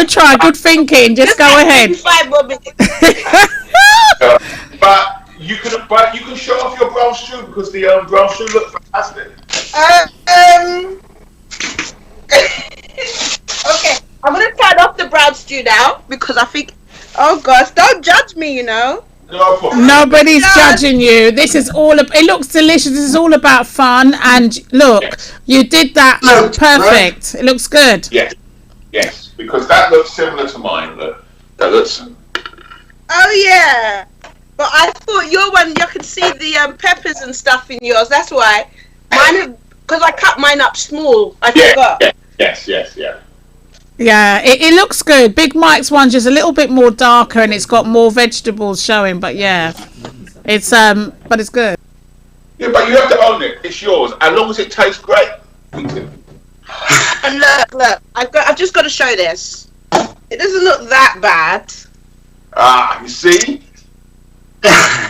try, good thinking. Just go ahead. 5 more minutes. But you can show off your brown stew because the brown stew looks fantastic. Okay, I'm gonna turn off the brown stew you now because I think, oh gosh, don't judge me, you know. No problem. Nobody's judging you. This is all. It looks delicious. This is all about fun. And look, you did that perfect. It looks good. Yes, yes, because that looks similar to mine. Look, that looks. Oh yeah, but I thought your one you could see the peppers and stuff in yours. That's why mine, because I cut mine up small. I forgot. Yes. Yeah, it looks good. Big Mike's one's just a little bit more darker and it's got more vegetables showing. But yeah, it's but it's good. Yeah, but you have to own it. It's yours. As long as it tastes great. And look, I've just got to show this. It doesn't look that bad. Ah, you see.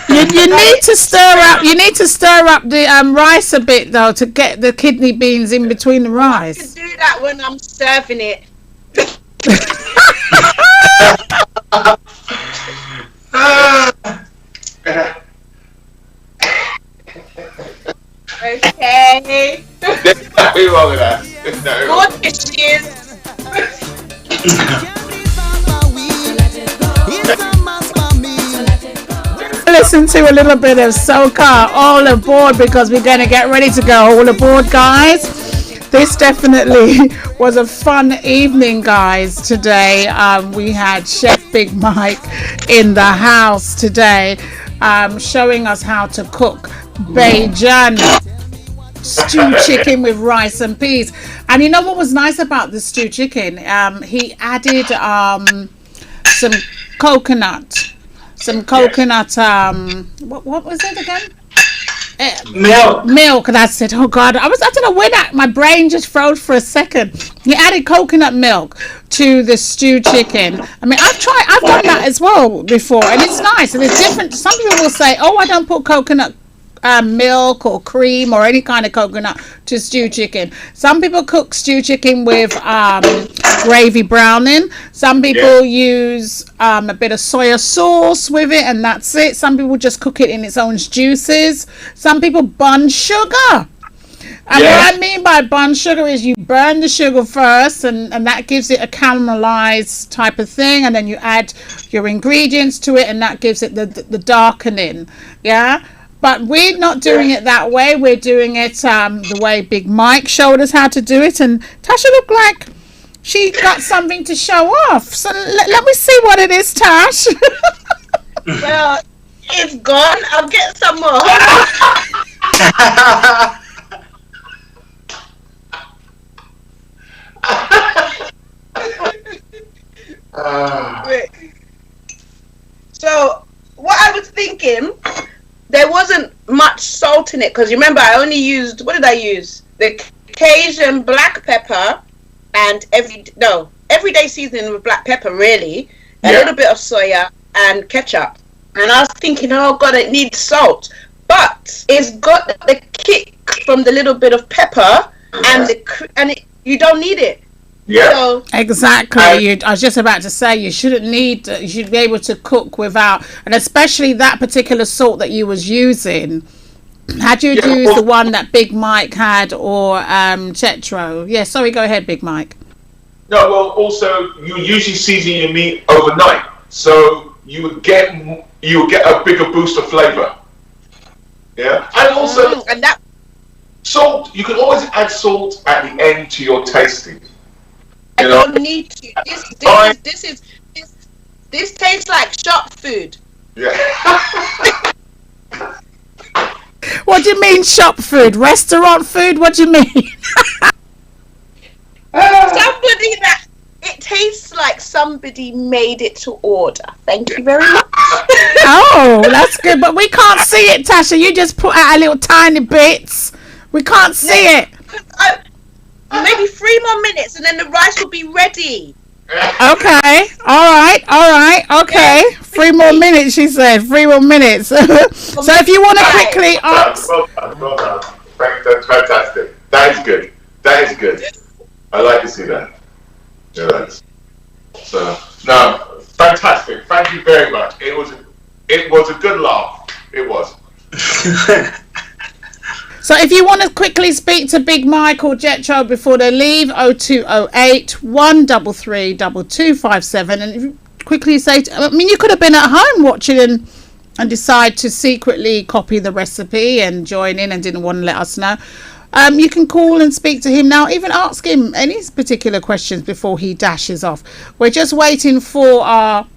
You need to stir up. You need to stir up the rice a bit though to get the kidney beans in between the rice. I can do that when I'm serving it. Okay. There's nothing wrong with that. More dishes. Listen to a little bit of soca. All aboard because we're going to get ready to go. All aboard, guys. This definitely was a fun evening, guys. Today we had Chef Big Mike in the house today, showing us how to cook Bajan stewed chicken with rice and peas. And you know what was nice about the stewed chicken? He added some coconut. What was it again? Milk. That's it. Oh God, I don't know where that. My brain just froze for a second. He added coconut milk to the stewed chicken. I mean, I've done that as well before, and it's nice. And it's different. Some people will say, "Oh, I don't put coconut milk or cream or any kind of coconut to stewed chicken." Some people cook stewed chicken with gravy browning. Some people use a bit of soya sauce with it, and that's it. Some people just cook it in its own juices. Some people burn sugar. And what I mean by burn sugar is you burn the sugar first, and that gives it a caramelized type of thing, and then you add your ingredients to it, and that gives it the darkening. Yeah. But we're not doing it that way. We're doing it the way Big Mike showed us how to do it. And Tasha looked like she got something to show off. So let me see what it is, Tash. Well, it's gone. I'll get some more. So, what I was thinking... There wasn't much salt in it because remember I only used, what did I use? The Cajun black pepper and everyday seasoning with black pepper really, a little bit of soya and ketchup. And I was thinking, oh God, it needs salt. But it's got the kick from the little bit of pepper and you don't need it. Yeah, so, exactly. I was just about to say you shouldn't need. You should be able to cook without, and especially that particular salt that you was using. Had you used the one that Big Mike had or Chetro? Yeah. Sorry. Go ahead, Big Mike. No. Well, also you usually season your meat overnight, so you would get a bigger boost of flavour. Yeah, and also and that salt. You can always add salt at the end to your tasting. I don't need to. This tastes like shop food. Yeah. What do you mean shop food? Restaurant food? What do you mean? It tastes like somebody made it to order. Thank you very much. Oh, that's good. But we can't see it, Tasha. You just put out a little tiny bits. We can't see it. Maybe 3 more minutes and then the rice will be ready. Okay. All right. Okay. 3 more minutes, she said. 3 more minutes. So if you want to quickly ask... Well done. That's fantastic. That is good. I like to see that. Yeah, so, no, fantastic. Thank you very much. It was a good laugh. It was. So if you want to quickly speak to Big Mike or Jetro before they leave, 0208 133 2257, and if you quickly say, you could have been at home watching and decide to secretly copy the recipe and join in and didn't want to let us know. You can call and speak to him now, even ask him any particular questions before he dashes off. We're just waiting for our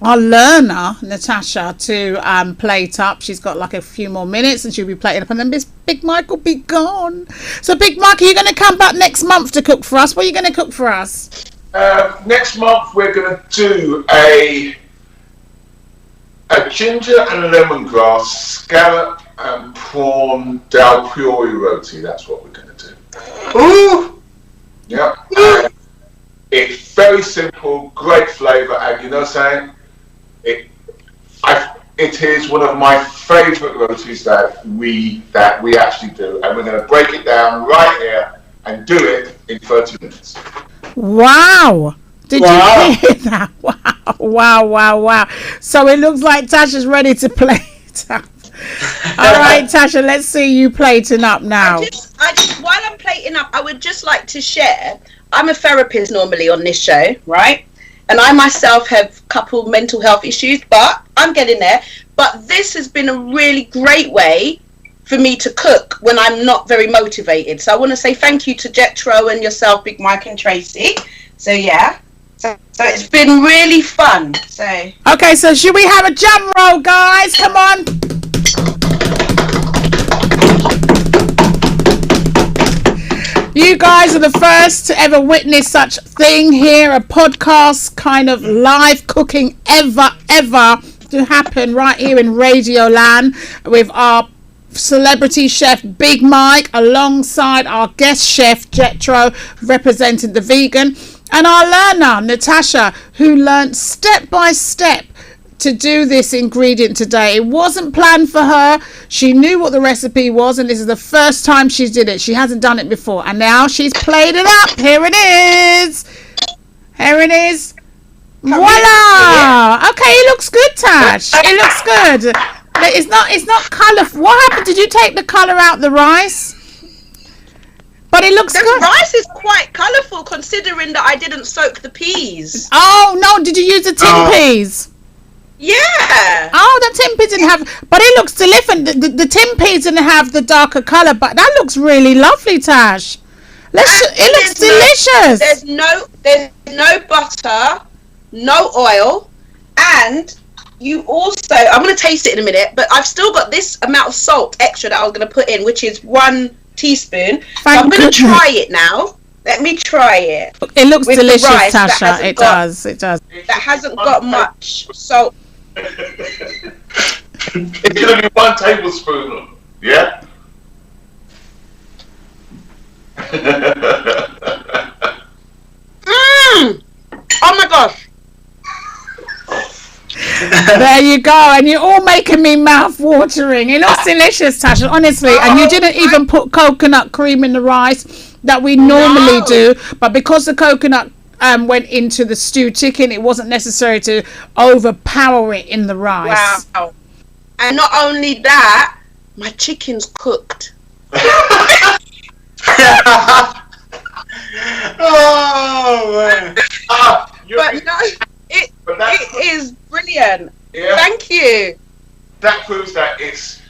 learner, Natasha, to plate up. She's got like a few more minutes and she'll be plating up, and then Big Mike will be gone. So Big Mike, are you going to come back next month to cook for us? What are you going to cook for us? Next month we're going to do a ginger and lemongrass scallop and prawn dal priori roti. That's what we're going to do. Ooh! Yep. And it's very simple, great flavour, and you know what I'm saying? It is one of my favourite rotis that we actually do, and we're going to break it down right here and do it in 30 minutes. Wow! Did you hear that? Wow. So it looks like Tasha's ready to play it up. All right, Tasha, let's see you plating up now. While I'm plating up, I would just like to share, I'm a therapist normally on this show, right? And I myself have a couple mental health issues, but I'm getting there. But this has been a really great way for me to cook when I'm not very motivated. So I want to say thank you to Jetro and yourself, Big Mike and Tracey. So yeah. So it's been really fun. Okay, so should we have a drum roll, guys? Come on. You guys are the first to ever witness such thing here, a podcast kind of live cooking ever to happen right here in Radio Land with our celebrity chef Big Mike alongside our guest chef Jetro representing the vegan, and our learner Natasha, who learnt step by step to do this ingredient today. It wasn't planned for her. She knew what the recipe was, and this is the first time she did it. She hasn't done it before, and now she's played it up. Here it is. Voila. Okay, it looks good, Tash. It looks good. It's not colourful. What happened? Did you take the colour out the rice? But it looks good. The rice is quite colourful considering that I didn't soak the peas. Oh no! Did you use the tin peas? Yeah. Oh, the tin peas didn't have, but it looks different. The tin peas didn't have the darker colour, but that looks really lovely, Tash. It looks delicious. There's no butter, no oil, and you also, I'm going to taste it in a minute, but I've still got this amount of salt extra that I was going to put in, which is 1 teaspoon. So I'm going to try it now. Let me try it. It looks delicious, Tasha. It does. That hasn't got much salt. It's going to be 1 tablespoon. Yeah? Oh my gosh. There you go, and you're all making me mouth watering. It looks delicious, Tasha, honestly. And you didn't even put coconut cream in the rice that we normally do, but because the coconut went into the stew chicken, it wasn't necessary to overpower it in the rice. Wow. And not only that, my chicken's cooked. Oh man. But no, it is brilliant. Yeah. Thank you. That proves that it's...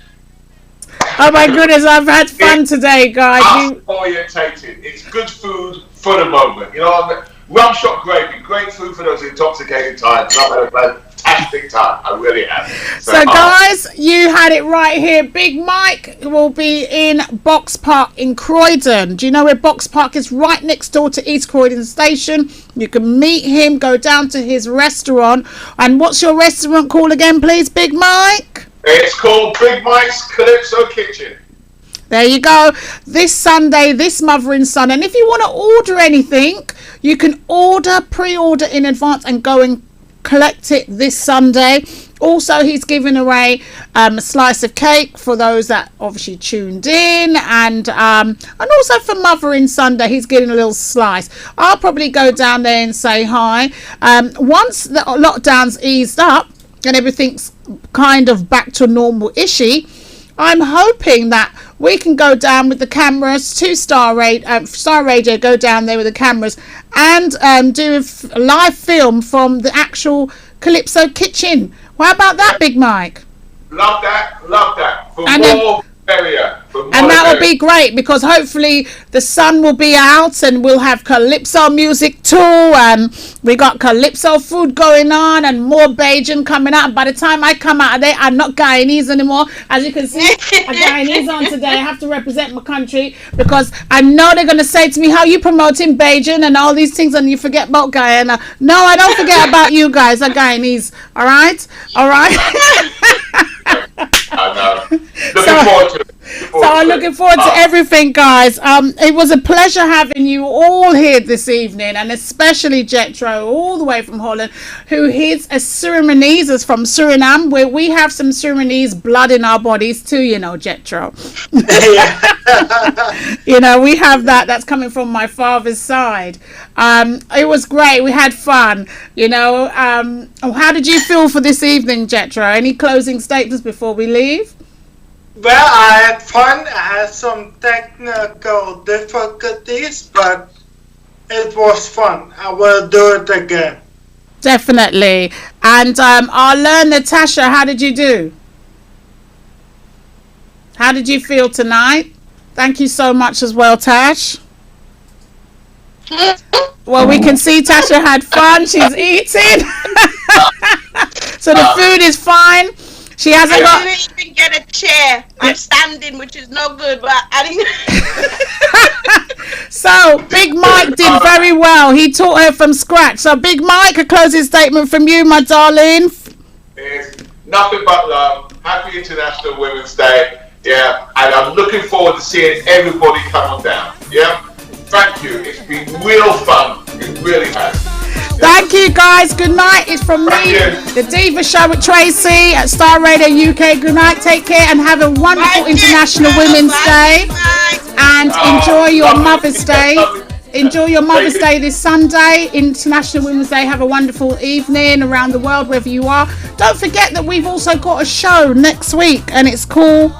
Oh my goodness, I've had fun today, guys. Orientated. It's good food for the moment. You know what I mean? Rum shot gravy. Great food for those intoxicated times. I've had a fantastic time. I really have. So guys, you had it right here. Big Mike will be in Box Park in Croydon. Do you know where Box Park is? Right next door to East Croydon Station. You can meet him, go down to his restaurant. And what's your restaurant called again, please, Big Mike? It's called Big Mike's Calypso Kitchen. There you go. This Sunday, this Mothering Sunday. And if you want to order anything, you can pre-order in advance and go and collect it this Sunday. Also, he's giving away a slice of cake for those that obviously tuned in, and also for Mothering Sunday, he's getting a little slice. I'll probably go down there and say hi. Once the lockdown's eased up and everything's kind of back to normal-ishy, I'm hoping that we can go down with the cameras to Star Radio, go down there with the cameras and do a live film from the actual Calypso kitchen. How about that, Big Mike? Love that. For and more area. And that will be great because hopefully the sun will be out and we'll have Calypso music too, and we got Calypso food going on and more Bajan coming out. And by the time I come out of there, I'm not Guyanese anymore. As you can see, I'm Guyanese on today. I have to represent my country because I know they're going to say to me, how you promoting Bajan and all these things and you forget about Guyana. No, I don't forget about you guys. I'm Guyanese. All right? I know. Looking forward to it. I'm looking forward to everything, guys. It was a pleasure having you all here this evening, and especially Jethro, all the way from Holland, who is a Surinamese, from Suriname, where we have some Surinamese blood in our bodies too, you know, Jethro. You know, we have that. That's coming from my father's side. It was great. We had fun. You know, how did you feel for this evening, Jethro? Any closing statements before we leave? Well, I had fun. I had some technical difficulties, but it was fun. I will do it again. Definitely. And I'll learn, Natasha, how did you do? How did you feel tonight? Thank you so much as well, Tash. Well, we can see Tasha had fun. She's eating. So the food is fine. She hasn't got... I didn't even get a chair. I'm standing, which is no good, but I didn't... So, Big Mike did very well. He taught her from scratch. So, Big Mike, a closing statement from you, my darling. It's nothing but love. Happy International Women's Day. Yeah, and I'm looking forward to seeing everybody come on down. Yeah, thank you. It's been real fun. It really has. Thank you, guys. Good night. It's from me, the Deeva Show with Tracey at Starr Radio UK. Good night. Take care and have a wonderful International Women's Day. And enjoy your Mother's Day. Enjoy your Mother's Day this Sunday, International Women's Day. Have a wonderful evening around the world, wherever you are. Don't forget that we've also got a show next week, and it's called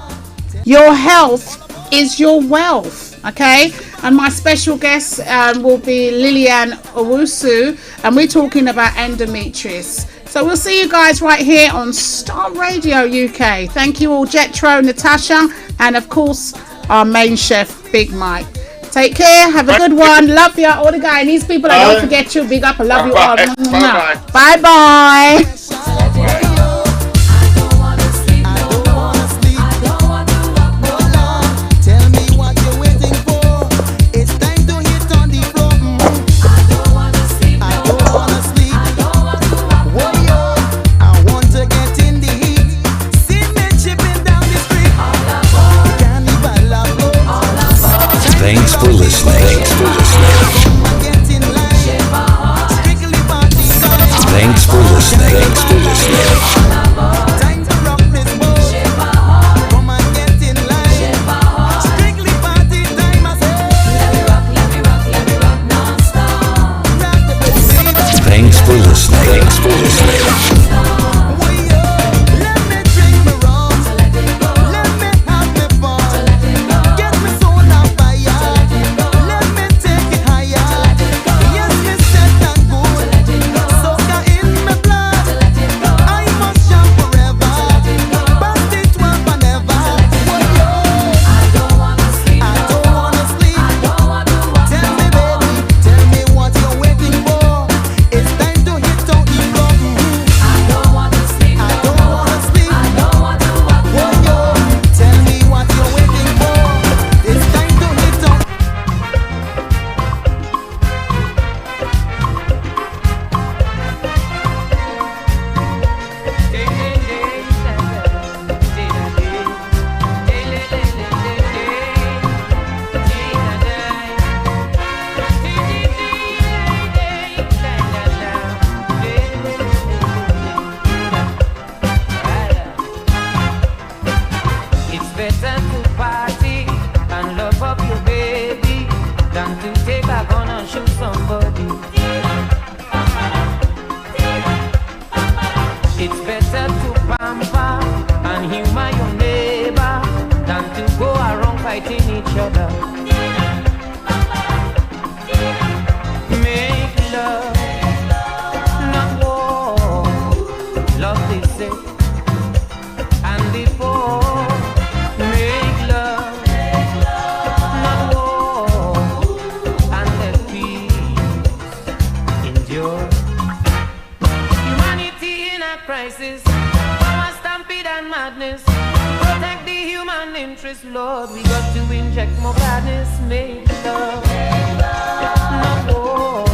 Your Health is Your Wealth. Okay, and my special guest will be Lillian Owusu, and we're talking about endometriosis. So we'll see you guys right here on Starr Radio UK. Thank you all, Jethro, Natasha, and of course our main chef, Big Mike. Take care. Have a good one. Love you all the guys. And these people, I don't forget you. Big up. I love you all. Bye bye. Thanks for listening. Thanks for listening. Thanks for listening. say. And before, make love, not war, and let peace endure. Humanity in a crisis, power stampede and madness. Protect the human interest, Lord. We got to inject more gladness. Make love, not war.